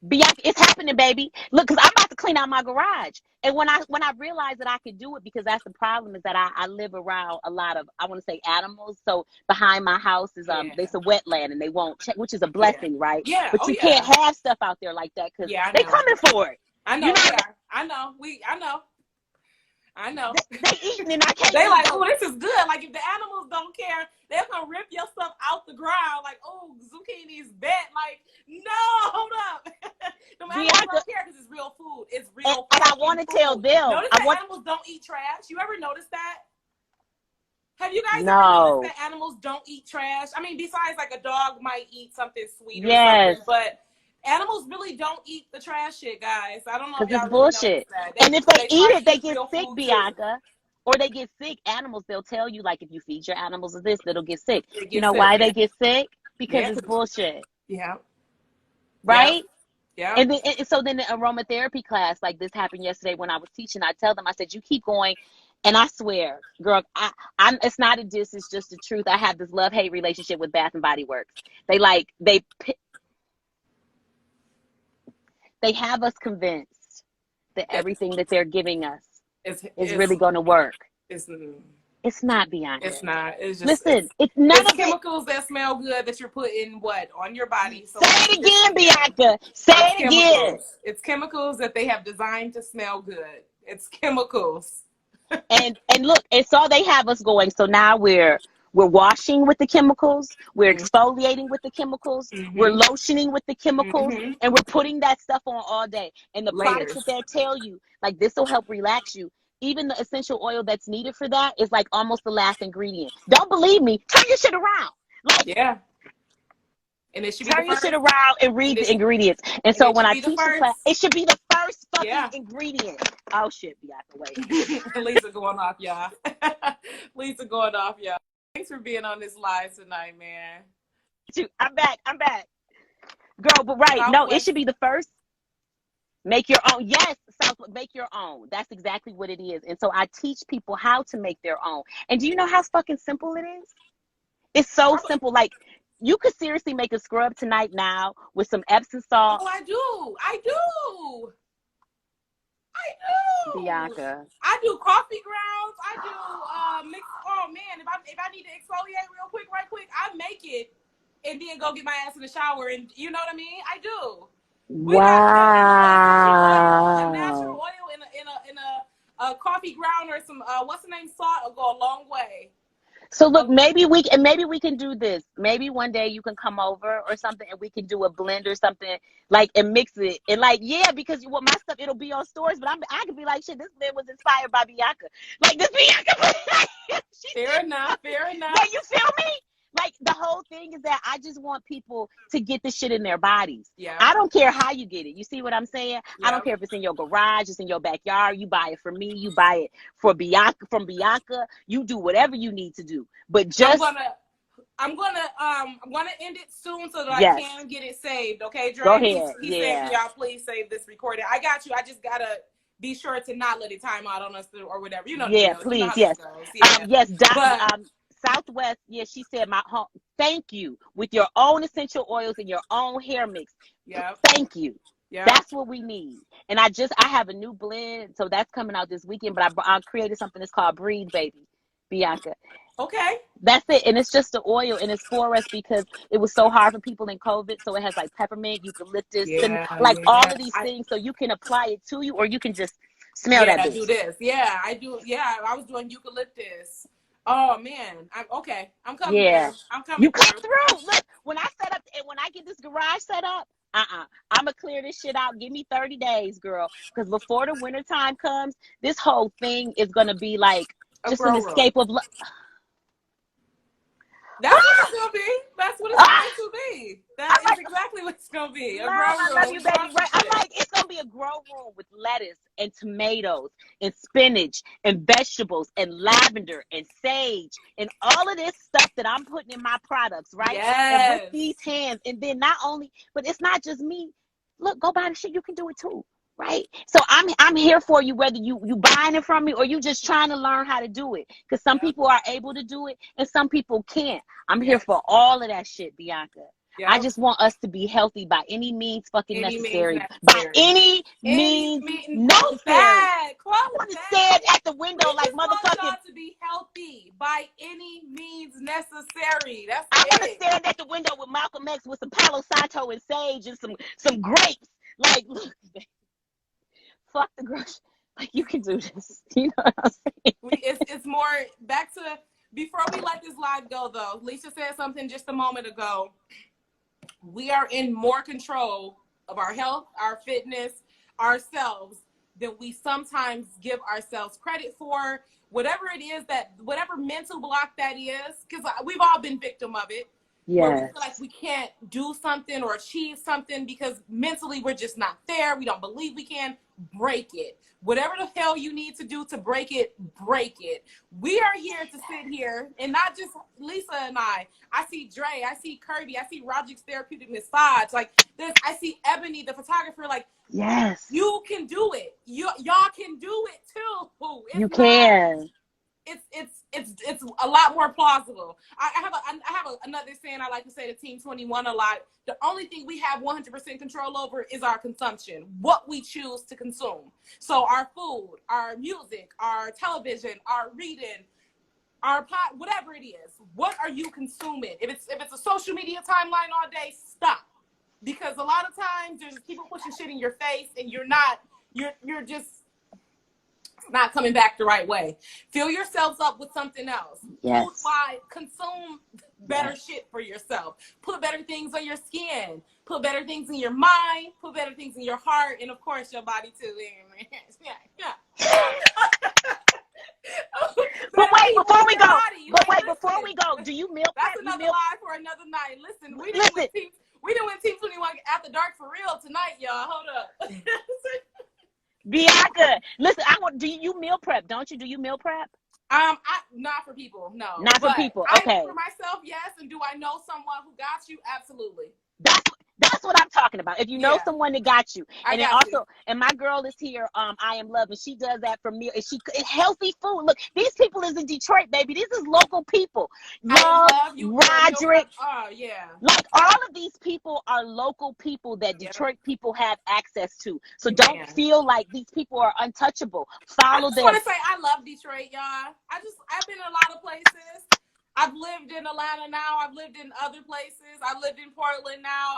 [SPEAKER 2] Bianca, it's happening, baby. Look, because I'm about to clean out my garage. And when I realized that I could do it, because that's the problem, is that I live around a lot of, I want to say, animals. So behind my house is there's a wetland and they won't check, which is a blessing, right?
[SPEAKER 1] Yeah.
[SPEAKER 2] But you can't have stuff out there like that because they coming for it.
[SPEAKER 1] I know. I know.
[SPEAKER 2] They eating and I can't.
[SPEAKER 1] They like, oh, this is good. Like if the animals don't care, they're gonna rip your stuff out the ground. Like, oh, zucchini's bad. Like, no, hold up. The animals don't care because it's real food. It's real.
[SPEAKER 2] And I want to tell them.
[SPEAKER 1] Notice that animals don't eat trash. You ever notice that? Have you guys ever noticed that animals don't eat trash? I mean, besides like a dog might eat something sweet or something, but animals really don't eat the trash shit, guys. I don't know if y'all
[SPEAKER 2] it's bullshit. And if they eat it, they get sick, Bianca. Or they get sick. Animals, they'll tell you, like, if you feed your animals this, they'll get sick. You know why they get sick? Because it's bullshit.
[SPEAKER 1] Yeah.
[SPEAKER 2] Right?
[SPEAKER 1] Yeah.
[SPEAKER 2] And then, so then the aromatherapy class, like this happened yesterday when I was teaching, I tell them, I said, you keep going. And I swear, girl, it's not a diss, it's just the truth. I have this love-hate relationship with Bath and Body Works. They have us convinced that everything that they're giving us is really going to work. It's not, Bianca.
[SPEAKER 1] It's not. It's just
[SPEAKER 2] it's none of
[SPEAKER 1] chemicals that smell good that you're putting on your body. So
[SPEAKER 2] say it again, Bianca. Say it again.
[SPEAKER 1] It's chemicals that they have designed to smell good. It's chemicals.
[SPEAKER 2] and look, and so they have us going. So now we're washing with the chemicals, we're exfoliating with the chemicals, we're lotioning with the chemicals, and we're putting that stuff on all day. And the products that they tell you, like this will help relax you. Even the essential oil that's needed for that is like almost the last ingredient. Don't believe me? Turn your shit around. Like,
[SPEAKER 1] and it should
[SPEAKER 2] turn your shit around and read the ingredients. And so when I teach the class, it should be the first fucking ingredient. Oh shit, Bianca, wait.
[SPEAKER 1] Lisa going off, y'all. Lisa going off, y'all. Thanks for being on this live tonight, man.
[SPEAKER 2] I'm back. girl. But right, no, it
[SPEAKER 1] Southwest.
[SPEAKER 2] should be the first. Make your own. Yes, Southwest, make your own. That's exactly what it is. And so I teach people how to make their own. And do you know how fucking simple it is? It's so simple. Like, you could seriously make a scrub tonight now with some Epsom salt.
[SPEAKER 1] Oh, I do.
[SPEAKER 2] Bianca.
[SPEAKER 1] I do coffee grounds. I do mix. Oh man, if I need to exfoliate real quick, right quick, I make it and then go get my ass in the shower, and you know what I mean. I do. We got a natural
[SPEAKER 2] Wow.
[SPEAKER 1] oil in a coffee ground or some what's the name, salt will go a long way.
[SPEAKER 2] So look, maybe we can do this. Maybe one day you can come over or something, and we can do a blend or something, like, and mix it. And like, yeah, because you want my stuff, it'll be on stores, but I could be like, shit, this blend was inspired by Bianca. Like, this Bianca.
[SPEAKER 1] Fair enough.
[SPEAKER 2] Yeah, you feel me? Like, the whole thing is that I just want people to get this shit in their bodies.
[SPEAKER 1] Yeah.
[SPEAKER 2] I don't care how you get it. You see what I'm saying?
[SPEAKER 1] Yeah.
[SPEAKER 2] I don't care if it's in your garage, it's in your backyard. You buy it from me. You buy it from Bianca. You do whatever you need to do. But just
[SPEAKER 1] I'm gonna end it soon so that
[SPEAKER 2] yes.
[SPEAKER 1] I can get it saved. Okay, Dre?
[SPEAKER 2] Go ahead.
[SPEAKER 1] He's saying, y'all please save this recording. I got you. I just gotta be sure to not let it time out on us or whatever. You know.
[SPEAKER 2] Yeah, please. You know yes. Yes. Southwest, yeah, she said, my home, thank you, with your own essential oils and your own hair mix.
[SPEAKER 1] Yeah.
[SPEAKER 2] Thank you. Yeah. That's what we need. And I have a new blend, so that's coming out this weekend, but I created something that's called Breathe Baby, Bianca.
[SPEAKER 1] Okay.
[SPEAKER 2] That's it. And it's just the oil, and it's for us because it was so hard for people in COVID. So it has like peppermint, eucalyptus, all of these things. So you can apply it to you, or you can just smell that bitch.
[SPEAKER 1] Do this. Yeah, I do. Yeah, I was doing eucalyptus. Oh man, I'm coming.
[SPEAKER 2] Yeah,
[SPEAKER 1] I'm coming.
[SPEAKER 2] You come through. Look, when I set up and when I get this garage set up, I'm gonna clear this shit out. Give me 30 days, girl, because before the winter time comes, this whole thing is gonna be like just an escape of.
[SPEAKER 1] That's what it's gonna be. That's what it's going to be. That is exactly what it's gonna be. A grow room.
[SPEAKER 2] I love you, baby. Right? I'm like, it's gonna be a grow room with lettuce and tomatoes and spinach and vegetables and lavender and sage and all of this stuff that I'm putting in my products, right?
[SPEAKER 1] Yes.
[SPEAKER 2] And with these hands, and then not only, but it's not just me. Look, go buy the shit. You can do it too. Right. So I'm here for you, whether you buying it from me or you just trying to learn how to do it. Because some people are able to do it and some people can't. I'm here for all of that shit, Bianca. Yep. I just want us to be healthy by any means fucking necessary. By any means necessary. I want to stand at the window like motherfucking.
[SPEAKER 1] Want to be healthy by any means necessary. That's
[SPEAKER 2] I want to stand at the window with Malcolm X with some Palo Santo and sage and some grapes. Like, look. Fuck the grocery. Like, you can do this. You know what I'm saying?
[SPEAKER 1] It's more back to before we let this live go though. Lisa said something just a moment ago. We are in more control of our health, our fitness, ourselves than we sometimes give ourselves credit for. Whatever it is whatever mental block that is, because we've all been victim of it.
[SPEAKER 2] Yeah.
[SPEAKER 1] Where we feel like we can't do something or achieve something because mentally we're just not there. We don't believe we can. Break it. Whatever the hell you need to do to break it, break it. We are here to sit here, and not just Lisa and I. I see Dre, I see Kirby, I see Rogic's Therapeutic Massage. Like this, I see Ebony, the photographer. Like,
[SPEAKER 2] yes,
[SPEAKER 1] you can do it. Y'all can do it too.
[SPEAKER 2] You can.
[SPEAKER 1] It's a lot more plausible. I have another saying I like to say to Team 21 a lot. The only thing we have 100% control over is our consumption, what we choose to consume. So our food, our music, our television, our reading, our pot, whatever it is. What are you consuming? If it's a social media timeline all day, stop. Because a lot of times there's people pushing shit in your face and you're just not coming back the right way. Fill yourselves up with something else.
[SPEAKER 2] Yes.
[SPEAKER 1] Consume better shit for yourself. Put better things on your skin. Put better things in your mind. Put better things in your heart, and of course your body too.
[SPEAKER 2] But wait, before we go, do you meal prep?
[SPEAKER 1] That's another lie for another night. Listen, we didn't win Team 21 After Dark for real tonight, y'all. Hold up.
[SPEAKER 2] Bianca, listen, do you meal prep? Don't you? Do you meal prep?
[SPEAKER 1] Not for people, no.
[SPEAKER 2] Not for people. Okay.
[SPEAKER 1] For myself, yes. And do I know someone who got you? Absolutely.
[SPEAKER 2] That's what I'm talking about. If you know someone that got you, and then also, and my girl is here. I am love, and she does that for me. And it's healthy food. Look, these people is in Detroit, baby. These is local people. Love Roderick.
[SPEAKER 1] Oh yeah.
[SPEAKER 2] Like all of these people are local people that Detroit people have access to. So don't feel like these people are untouchable. Follow them.
[SPEAKER 1] I just want to say I love Detroit, y'all. I've been in a lot of places. I've lived in Atlanta now. I've lived in other places. I've lived in Portland now.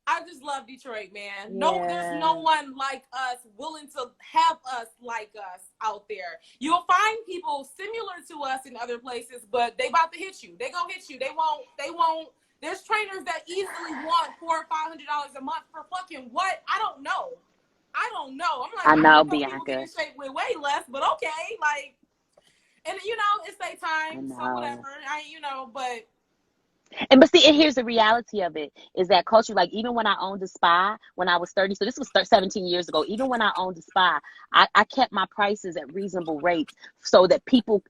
[SPEAKER 1] I just love Detroit, man. No, there's no one like us willing to have us like us out there. You'll find people similar to us in other places, but they about to hit you. They gonna hit you. They won't. There's trainers that easily want $400 or $500 a month for fucking what? I don't know. I'm like,
[SPEAKER 2] I know,
[SPEAKER 1] Bianca. People get in shape with way less, but okay, like, and it's their time, so whatever. But.
[SPEAKER 2] But see, and here's the reality of it is that culture, like even when I owned a spa when I was 30, so this was 17 years ago, even when I owned a spa, I kept my prices at reasonable rates so that people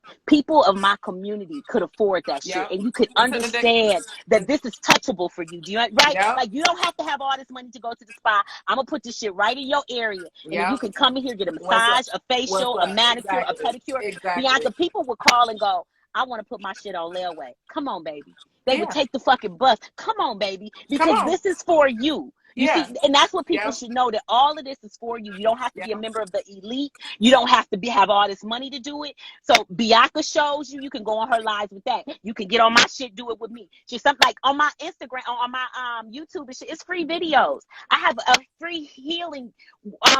[SPEAKER 2] of my community could afford that shit. And you could understand that this is touchable for you. Do you right? Yep. Like you don't have to have all this money to go to the spa. I'm gonna put this shit right in your area. And then you can come in here, get a massage, a facial, a manicure, a pedicure. Bianca, people would call and go, I want to put my shit on layaway. Come on, baby. They would take the fucking bus. Come on, baby. Because this is for you. You see, and that's what people should know, that all of this is for you. You don't have to be a member of the elite. You don't have to have all this money to do it. So Bianca shows you. You can go on her lives with that. You can get on my shit, do it with me. Just something like on my Instagram, on my YouTube and shit. It's free videos. I have a free healing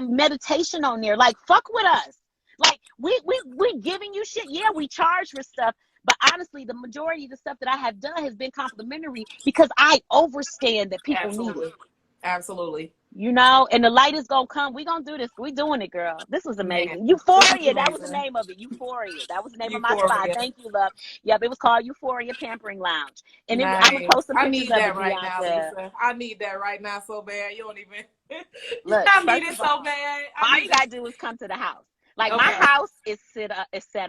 [SPEAKER 2] meditation on there. Like, fuck with us. Like we giving you shit. Yeah, we charge for stuff. But honestly, the majority of the stuff that I have done has been complimentary because I understand that people need it.
[SPEAKER 1] Absolutely.
[SPEAKER 2] And the light is going to come. We're going to do this. We're doing it, girl. This was amazing. Man, Euphoria. That was the name of it. Euphoria. That was the name of my spa. Thank you, love. Yep, it was called Euphoria Pampering Lounge. And I'm going to post some pictures of it,
[SPEAKER 1] right
[SPEAKER 2] Bianca.
[SPEAKER 1] Now, Lisa. I need that right now so bad. You don't even.
[SPEAKER 2] Look,
[SPEAKER 1] I need it so bad.
[SPEAKER 2] All you got to do is come to the house. Like my house is set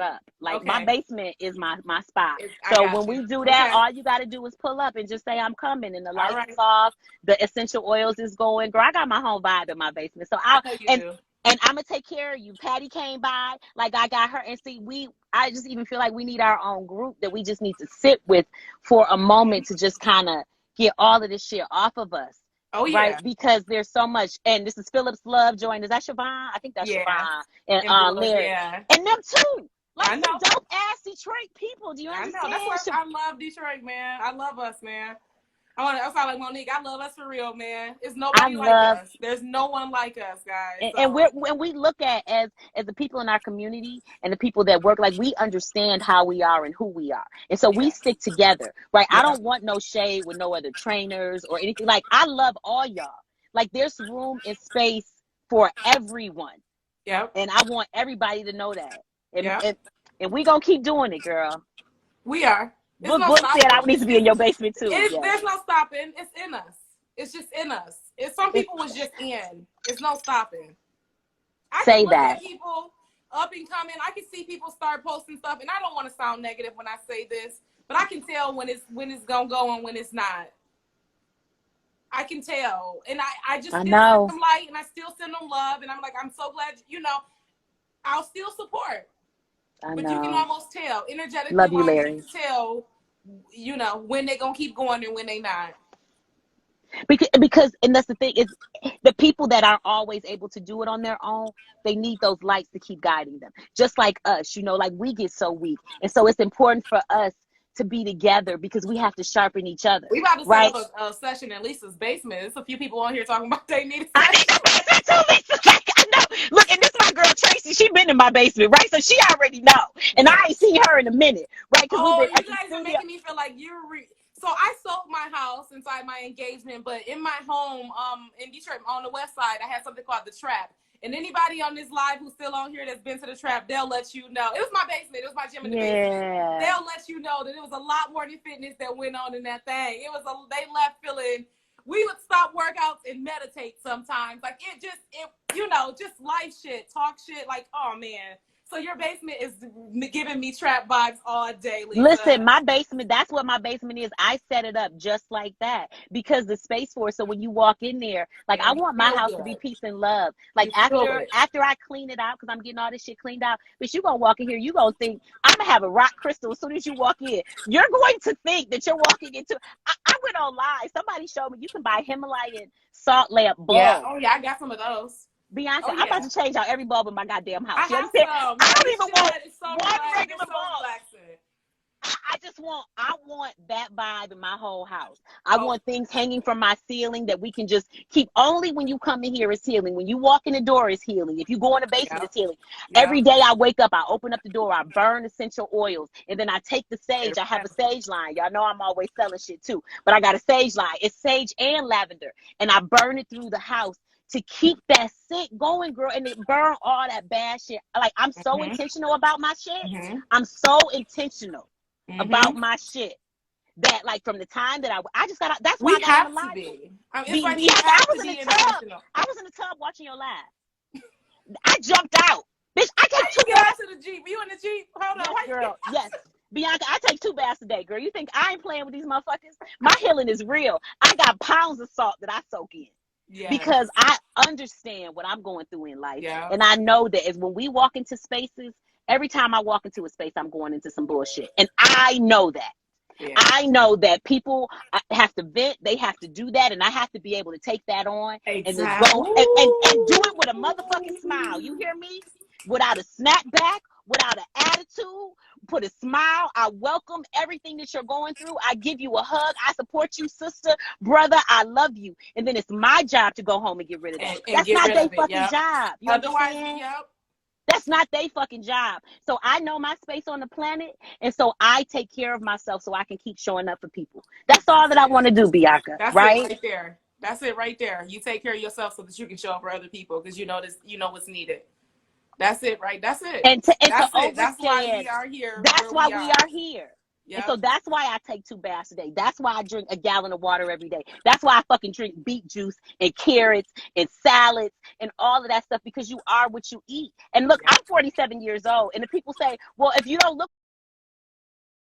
[SPEAKER 2] up. Like my basement is my spot. So when we do that, all you got to do is pull up and just say I'm coming, and the lights is off, the essential oils is going. Girl, I got my home vibe in my basement. So and I'm gonna take care of you. Patty came by, like I got her, and see I just even feel like we need our own group that we just need to sit with for a moment to just kind of get all of this shit off of us.
[SPEAKER 1] Oh yeah,
[SPEAKER 2] right. Because there's so much, and this is Phillips Love joined. Is that Siobhan? I think that's Siobhan and Larry, and them too. Like some dope ass Detroit people. Do you understand?
[SPEAKER 1] I know. That's why I love Detroit, man. I love us, man. I sound like Monique. I love us for real, man. It's nobody like us. There's no one like us, guys.
[SPEAKER 2] And we look at as the people in our community and the people that work, like we understand how we are and who we are, and so we stick together, right? I don't want no shade with no other trainers or anything. Like I love all y'all. Like there's room and space for everyone.
[SPEAKER 1] Yep.
[SPEAKER 2] And I want everybody to know that. And we gonna keep doing it, girl.
[SPEAKER 1] We are.
[SPEAKER 2] Book said I need to be in your basement too.
[SPEAKER 1] There's no stopping. It's in us. It's just in us. Some people was just in. It's no stopping. I
[SPEAKER 2] say
[SPEAKER 1] can look
[SPEAKER 2] that.
[SPEAKER 1] At people up and coming. I can see people start posting stuff, and I don't want to sound negative when I say this, but I can tell when it's gonna go and when it's not. I can tell, and I just still send them light, and I still send them love, and I'm like, I'm so glad. I'll still support. But you can almost tell energetically.
[SPEAKER 2] Love you, Larry.
[SPEAKER 1] You can tell, when they gonna keep going and when they not.
[SPEAKER 2] Because and that's the thing is, the people that are always able to do it on their own, they need those lights to keep guiding them. Just like us, like we get so weak, and so it's important for us to be together because we have to sharpen each other.
[SPEAKER 1] We about to set up a session in Lisa's basement. There's a few people on here talking about they need a session.
[SPEAKER 2] I know. Look, and this is my girl Tracy. She been in my basement, right? So she already know. And I ain't seen her in a minute, right?
[SPEAKER 1] You guys are making me feel like you're. So I sold my house inside my engagement, but in my home, in Detroit, on the west side, I had something called the Trap. And anybody on this live who's still on here that's been to the Trap, they'll let you know. It was my basement. It was my gym in the basement. They'll let you know that it was a lot more than fitness that went on in that thing. They left feeling. We would stop workouts and meditate sometimes. Like just life shit, talk shit. Like, oh man. So your basement is giving me trap vibes all day, Lisa.
[SPEAKER 2] Listen, my basement, that's what my basement is. I set it up just like that because the space for it. So when you walk in there, like
[SPEAKER 1] Yeah,
[SPEAKER 2] I want my house to be peace and love. Like after I clean it out, because I'm getting all this shit cleaned out, but you gonna walk in here, you gonna think I'm gonna have a rock crystal as soon as you walk in. You're going to think that you're walking into I went online. Somebody showed me you can buy Himalayan salt lamp bulbs.
[SPEAKER 1] Yeah. Oh yeah, I got some of those.
[SPEAKER 2] Bianca, I'm about to change out every bulb in my goddamn house.
[SPEAKER 1] I
[SPEAKER 2] don't even want one regular bulb. I want that vibe in my whole house. I want things hanging from my ceiling that we can just keep. Only when you come in here is healing. When you walk in the door is healing. If you go in the basement, it's healing. Every day I wake up, I open up the door, I burn essential oils, and then I take the sage. I have a sage line. Y'all know I'm always selling shit too, but I got a sage line. It's sage and lavender, and I burn it through the house to keep that scent going, girl, and it burn all that bad shit. Like, I'm so intentional about my shit. I'm so intentional about my shit that, like, from the time that I just got out, that's why I got on the live. I was in the tub watching your live. I jumped out. Bitch, I take 2 baths
[SPEAKER 1] to the Jeep. You in the Jeep? Hold on.
[SPEAKER 2] Yes, girl. Yes. Bianca, I take 2 baths a day, girl. You think I ain't playing with these motherfuckers? My healing is real. I got pounds of salt that I soak in. Yes. Because I understand what I'm going through in life. Yeah. And I know that as when we walk into spaces, every time I walk into a space, I'm going into some bullshit. And I know that. Yeah. I know that people have to vent. They have to do that. And I have to be able to take that on and just go and do it with a motherfucking smile. You hear me? Without a snapback, without an attitude, put a smile. I welcome everything that you're going through. I give you a hug. I support you, sister, brother. I love you. And then it's my job to go home and get rid of that. That's not their fucking job. You understand? That's not their fucking job. So I know my space on the planet, and so I take care of myself so I can keep showing up for people. That's all that I want to do, Bianca.
[SPEAKER 1] That's
[SPEAKER 2] right?
[SPEAKER 1] It right there. That's it right there. You take care of yourself so that you can show up for other people because you know what's needed. That's it, right? That's it. That's why we are here.
[SPEAKER 2] That's why we are here. Yep. And so that's why I take 2 baths a day. That's why I drink a gallon of water every day. That's why I fucking drink beet juice and carrots and salads and all of that stuff, because you are what you eat. And look, I'm 47 years old, and the people say, well, if you don't look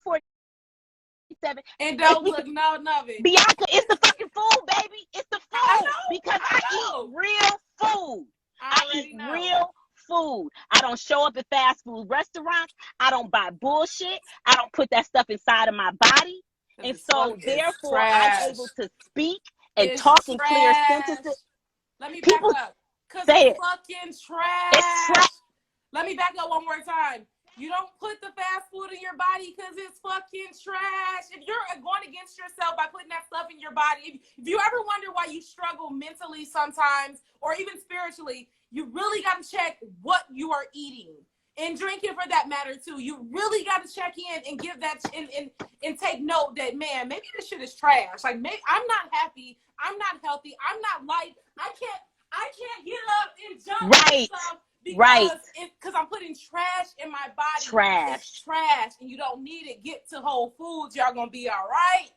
[SPEAKER 2] 47
[SPEAKER 1] and don't look none of it,
[SPEAKER 2] Bianca, it's the fucking food, baby. It's the food. Because I eat real food. I eat real food. I don't show up at fast food restaurants. I don't buy bullshit. I don't put that stuff inside of my body. And so therefore I'm able to speak and talk in clear sentences.
[SPEAKER 1] Let me back up. Because it's fucking trash.
[SPEAKER 2] It's trash.
[SPEAKER 1] Let me back up one more time. You don't put the fast food in your body because it's fucking trash. If you're going against yourself by putting that stuff in your body, if you ever wonder why you struggle mentally sometimes or even spiritually, you really got to check what you are eating and drinking for that matter too. You really got to check in and give that and take note that, man, maybe this shit is trash. Like, maybe I'm not happy. I'm not healthy. I'm not light. I can't get up and jump and stuff. Because I'm putting trash in my body. It's trash, and you don't need it. Get to Whole Foods. Y'all gonna be all right.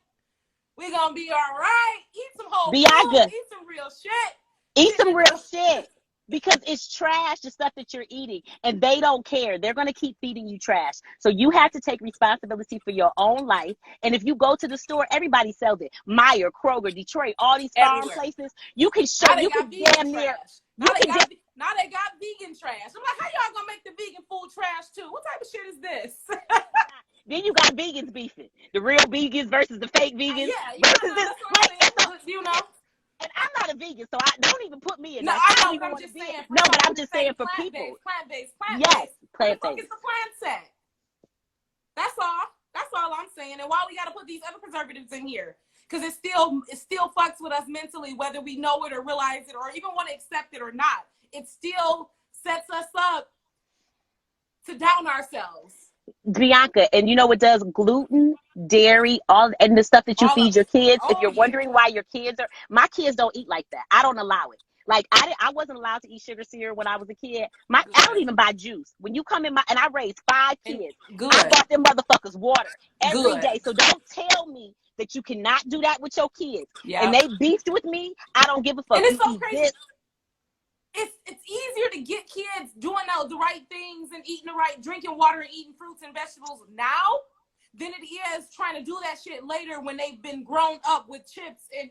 [SPEAKER 1] We're gonna be all right. Eat some Whole Foods. Eat some real shit.
[SPEAKER 2] Eat some real shit. Because it's trash, the stuff that you're eating, and they don't care. They're going to keep feeding you trash. So you have to take responsibility for your own life. And if you go to the store, everybody sells it. Meyer, Kroger, Detroit, all these farm places. You can show, you can damn near.
[SPEAKER 1] Now they got vegan trash. I'm like, how y'all gonna make the vegan food trash too? What type of shit is this?
[SPEAKER 2] Then you got vegans beefing. The real vegans versus the fake vegans.
[SPEAKER 1] You know.
[SPEAKER 2] And I'm not a vegan, so I don't even put me in.
[SPEAKER 1] No, I know. I'm just saying.
[SPEAKER 2] No, but I'm just saying for people.
[SPEAKER 1] Plant-based.
[SPEAKER 2] Yes, plant-based.
[SPEAKER 1] It's the plant set. That's all. That's all I'm saying. And why we got to put these other preservatives in here? Because it still fucks with us mentally, whether we know it or realize it or even want to accept it or not. It still sets us up to down ourselves.
[SPEAKER 2] Bianca, and you know what does? Gluten, dairy, all, and the stuff that you feed your kids. If you're wondering why your kids my kids don't eat like that. I don't allow it. Like, I wasn't allowed to eat sugar cereal when I was a kid. I don't even buy juice. When you come in and I raised 5 kids. I bought them motherfuckers water every day. So don't tell me that you cannot do that with your kids. And they beefed with me. I don't give a fuck.
[SPEAKER 1] And it's so crazy. It's easier to to get kids doing the right things and eating the right, drinking water and eating fruits and vegetables now than it is trying to do that shit later when they've been grown up with chips and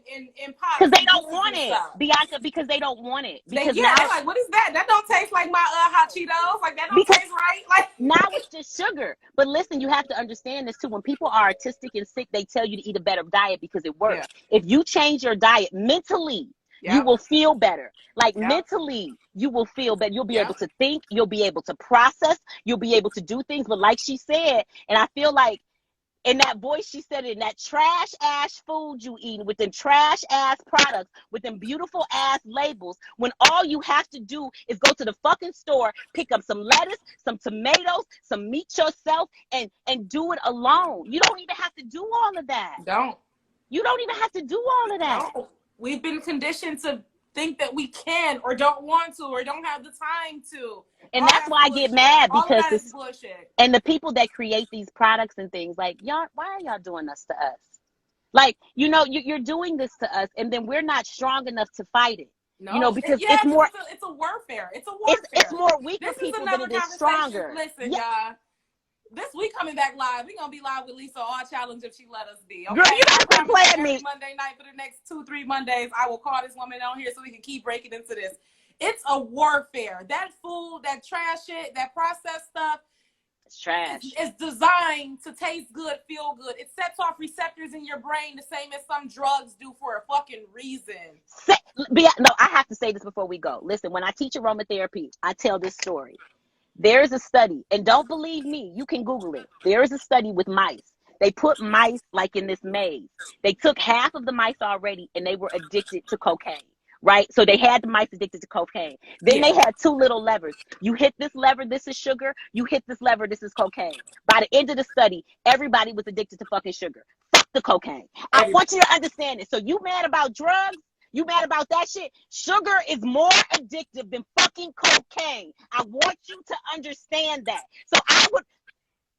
[SPEAKER 1] pies.
[SPEAKER 2] Because they don't want it, Bianca, because they don't want it. Because
[SPEAKER 1] they're like, what is that? That don't taste like my hot Cheetos. Like, that don't taste right. Like,
[SPEAKER 2] now it's just sugar. But listen, you have to understand this too. When people are autistic and sick, they tell you to eat a better diet because it works. Yeah. If you change your diet mentally, you will feel better. Like mentally, you will feel better. You'll be able to think. You'll be able to process. You'll be able to do things. But like she said, and I feel like in that voice, she said it, in that trash ass food you eating with them trash ass products, with them beautiful ass labels, when all you have to do is go to the fucking store, pick up some lettuce, some tomatoes, some meat yourself, and do it alone. You don't even have to do all of that. You don't even have to do all of that.
[SPEAKER 1] No. We've been conditioned to think that we can or don't want to or don't have the time to.
[SPEAKER 2] And that's why I get mad, because
[SPEAKER 1] it's bullshit.
[SPEAKER 2] And the people that create these products and things, like, y'all, why are y'all doing this to us? Like, you know, you're doing this to us, and then we're not strong enough to fight it. No, you know, because it's more.
[SPEAKER 1] It's a warfare. It's a warfare.
[SPEAKER 2] It's more weaker people than it is stronger.
[SPEAKER 1] Listen, y'all. This week coming back live, we're gonna be live with Lisa all challenge if she let us be. Okay?
[SPEAKER 2] Girl, you gotta quit playing me.
[SPEAKER 1] Monday night for the next 2-3 Mondays, I will call this woman on here so we can keep breaking into this. It's a warfare. That food, that trash shit, that processed stuff,
[SPEAKER 2] it's trash.
[SPEAKER 1] It's designed to taste good, feel good. It sets off receptors in your brain the same as some drugs do for a fucking reason.
[SPEAKER 2] No, I have to say this before we go. Listen, when I teach aromatherapy, I tell this story. There is a study, and don't believe me, you can Google it. There is a study with mice. They put mice like in this maze. They took half of the mice already, and they were addicted to cocaine, right? So they had the mice addicted to cocaine. Then they had 2 little levers. You hit this lever, this is sugar. You hit this lever, this is cocaine. By the end of the study, everybody was addicted to fucking sugar. Fuck the cocaine. I want you to understand it. So you mad about drugs? You mad about that shit? Sugar is more addictive than fucking cocaine. I want you to understand that. So I would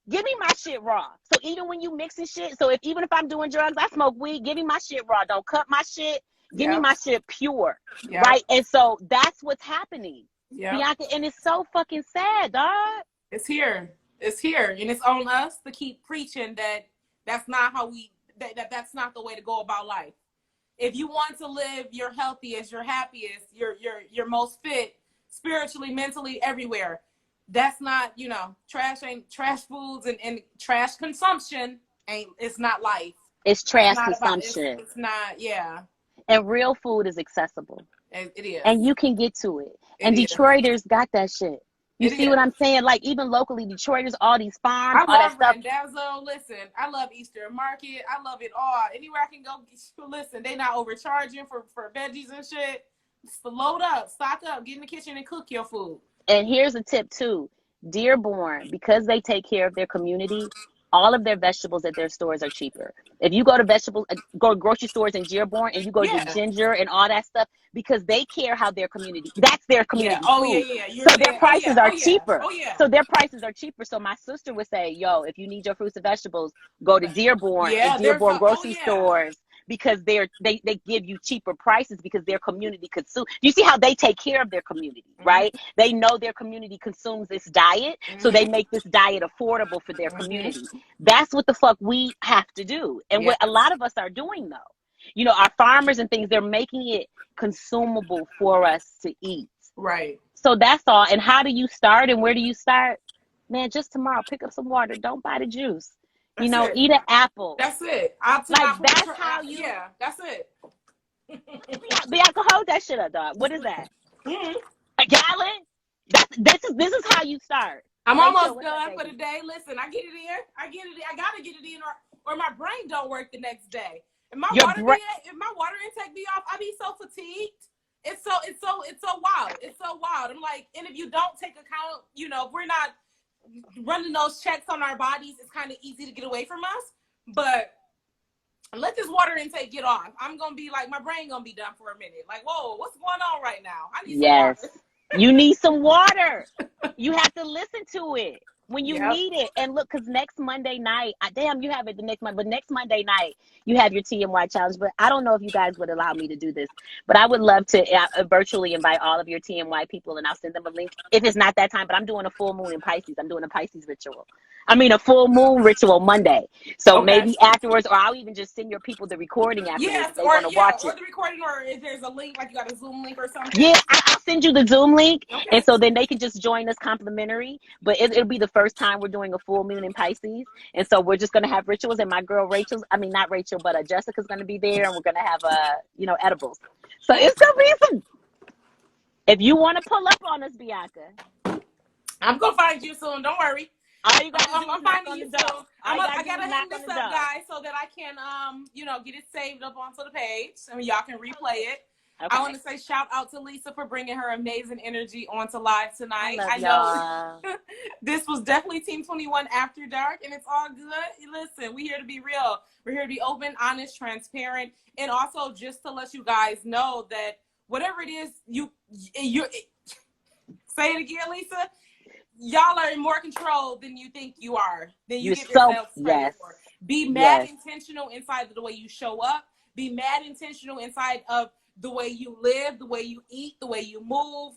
[SPEAKER 2] give me my shit raw. So even when you mixing shit, so even if I'm doing drugs, I smoke weed, give me my shit raw. Don't cut my shit. Give me my shit pure. Right? And so that's what's happening. Bianca, and it's so fucking sad, dog.
[SPEAKER 1] It's here. It's here. And it's on us to keep preaching that that's not how that's not the way to go about life. If you want to live your healthiest, your happiest, your most fit, spiritually, mentally, everywhere, that's not, trash foods and trash consumption it's not life.
[SPEAKER 2] It's trash consumption.
[SPEAKER 1] It's not,
[SPEAKER 2] And real food is accessible.
[SPEAKER 1] It is.
[SPEAKER 2] And you can get to it. And Detroiters got that shit. You see what I'm saying? Like, even locally, Detroiters, all these farms, all that stuff.
[SPEAKER 1] Randazzo, listen, I love Eastern Market. I love it all. Anywhere I can go, listen, they not overcharging for veggies and shit. Just load up, stock up, get in the kitchen and cook your food.
[SPEAKER 2] And here's a tip, too. Dearborn, because they take care of their community, all of their vegetables at their stores are cheaper. If you go to grocery stores in Dearborn and you go to Ginger and all that stuff, because they care how their community, that's their community food. So their prices are cheaper. So their prices are cheaper. So my sister would say, yo, if you need your fruits and vegetables, go to Dearborn and Dearborn grocery stores, because they give you cheaper prices because their community consumes. You see how they take care of their community, right? They know their community consumes this diet, so they make this diet affordable for their community. That's what the fuck we have to do. And what a lot of us are doing, though. Our farmers and things, they're making it consumable for us to eat.
[SPEAKER 1] Right.
[SPEAKER 2] So that's all. And how do you start and where do you start? Man, just tomorrow, pick up some water. Don't buy the juice. Eat an apple.
[SPEAKER 1] That's it.
[SPEAKER 2] That's how you.
[SPEAKER 1] Yeah, that's it.
[SPEAKER 2] Bianca, hold that shit up, dog. What is that? A gallon? This is how you start.
[SPEAKER 1] I'm almost done for the day. Listen, I get it in. I gotta get it in, or my brain don't work the next day. If my water intake be off, I be so fatigued. It's so wild. It's so wild. I'm like, and if you don't take account, if we're not running those checks on our bodies, it's kind of easy to get away from us. But let this water intake get off. I'm gonna be like, my brain gonna be done for a minute. Like, whoa, what's going on right now? I need some water.
[SPEAKER 2] You need some water. You have to listen to it. when you
[SPEAKER 1] Yep.
[SPEAKER 2] need it. And look, because next Monday night, damn, you have it the next month, but next Monday night, you have your TMY challenge. But I don't know if you guys would allow me to do this, but I would love to virtually invite all of your TMY people, and I'll send them a link if it's not that time. But I'm doing a full moon in Pisces. I'm doing a Pisces ritual. I mean, a full moon ritual Monday. So
[SPEAKER 1] Okay.
[SPEAKER 2] maybe afterwards, or I'll even just send your people the recording afterwards
[SPEAKER 1] Yes,
[SPEAKER 2] if they want to watch
[SPEAKER 1] or
[SPEAKER 2] it.
[SPEAKER 1] the recording, or if there's a link, like you got a Zoom link or something.
[SPEAKER 2] Yeah, I'll send you the Zoom link,
[SPEAKER 1] Okay.
[SPEAKER 2] and so then they can just join us complimentary. But it'll be the first time we're doing a full moon in Pisces, and so we're just gonna have rituals. And my girl not Rachel, but Jessica's gonna be there, and we're gonna have edibles. So it's gonna be some. If you want to pull up on us, Bianca,
[SPEAKER 1] I'm gonna find you soon. Don't worry.
[SPEAKER 2] all you gotta do
[SPEAKER 1] I'm
[SPEAKER 2] is knock
[SPEAKER 1] finding
[SPEAKER 2] on
[SPEAKER 1] you
[SPEAKER 2] the door.
[SPEAKER 1] soon. I gotta hang
[SPEAKER 2] knock on
[SPEAKER 1] this
[SPEAKER 2] the
[SPEAKER 1] up,
[SPEAKER 2] door.
[SPEAKER 1] guys, so that I can get it saved up onto the page. I mean, y'all can replay it.
[SPEAKER 2] Okay.
[SPEAKER 1] I want to say shout out to Lisa for bringing her amazing energy onto live tonight.
[SPEAKER 2] I know
[SPEAKER 1] this was definitely Team 21 After Dark, and it's all good. Listen, we're here to be real. We're here to be open, honest, transparent, and also just to let you guys know that whatever it is you say it again, Lisa. Y'all are in more control than you think you are. Than you give yourself credit for. Be mad intentional inside of the way you show up. Be mad intentional inside of the way you live, the way you eat, the way you move.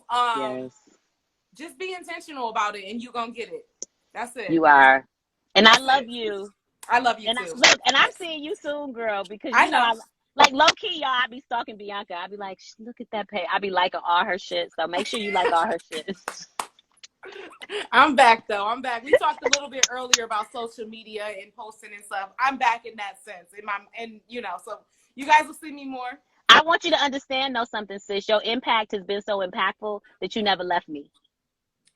[SPEAKER 1] Just be intentional about it, and you're gonna get it. That's it.
[SPEAKER 2] You are, and I love you.
[SPEAKER 1] I love you too.
[SPEAKER 2] And I'm seeing you soon, girl, because
[SPEAKER 1] I know.
[SPEAKER 2] like low key, y'all. I be stalking Bianca. I be like, look at that page. I be liking all her shit. So make sure you like all her shit.
[SPEAKER 1] I'm back though. I'm back. We talked a little bit earlier about social media and posting and stuff. I'm back in that sense. So you guys will see me more.
[SPEAKER 2] I want you to understand though something, sis. Your impact has been so impactful that you never left me.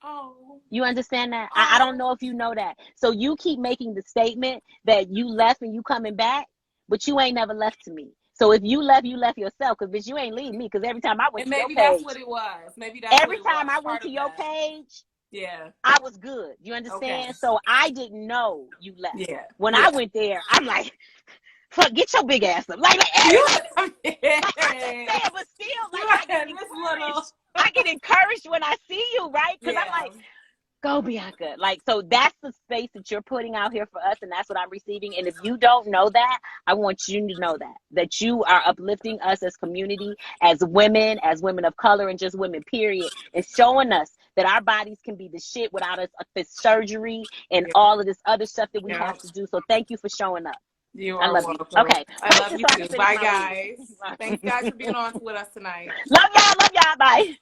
[SPEAKER 1] Oh.
[SPEAKER 2] You understand that? I don't know if you know that. So you keep making the statement that you left and you coming back, but you ain't never left to me. So if you left yourself, because bitch, you ain't leaving me. Because every time I went to your page,
[SPEAKER 1] that's what it was.
[SPEAKER 2] Every time I went to your page, I was good. You understand? Okay. So I didn't know you left.
[SPEAKER 1] Yeah.
[SPEAKER 2] When I went there, I'm like, fuck, get your big ass up. Like I understand, but still, I get encouraged when I see you, right? Because I'm like, go Bianca. Like, so that's the space that you're putting out here for us, and that's what I'm receiving. And if you don't know that, I want you to know that you are uplifting us as community, as women of color, and just women, period, and showing us that our bodies can be the shit without us this surgery and all of this other stuff that we have to do. So thank you for showing up.
[SPEAKER 1] You are welcome.
[SPEAKER 2] Okay.
[SPEAKER 1] I love you too. Bye, guys. Thanks, guys, for being on with us tonight.
[SPEAKER 2] Love y'all. Bye.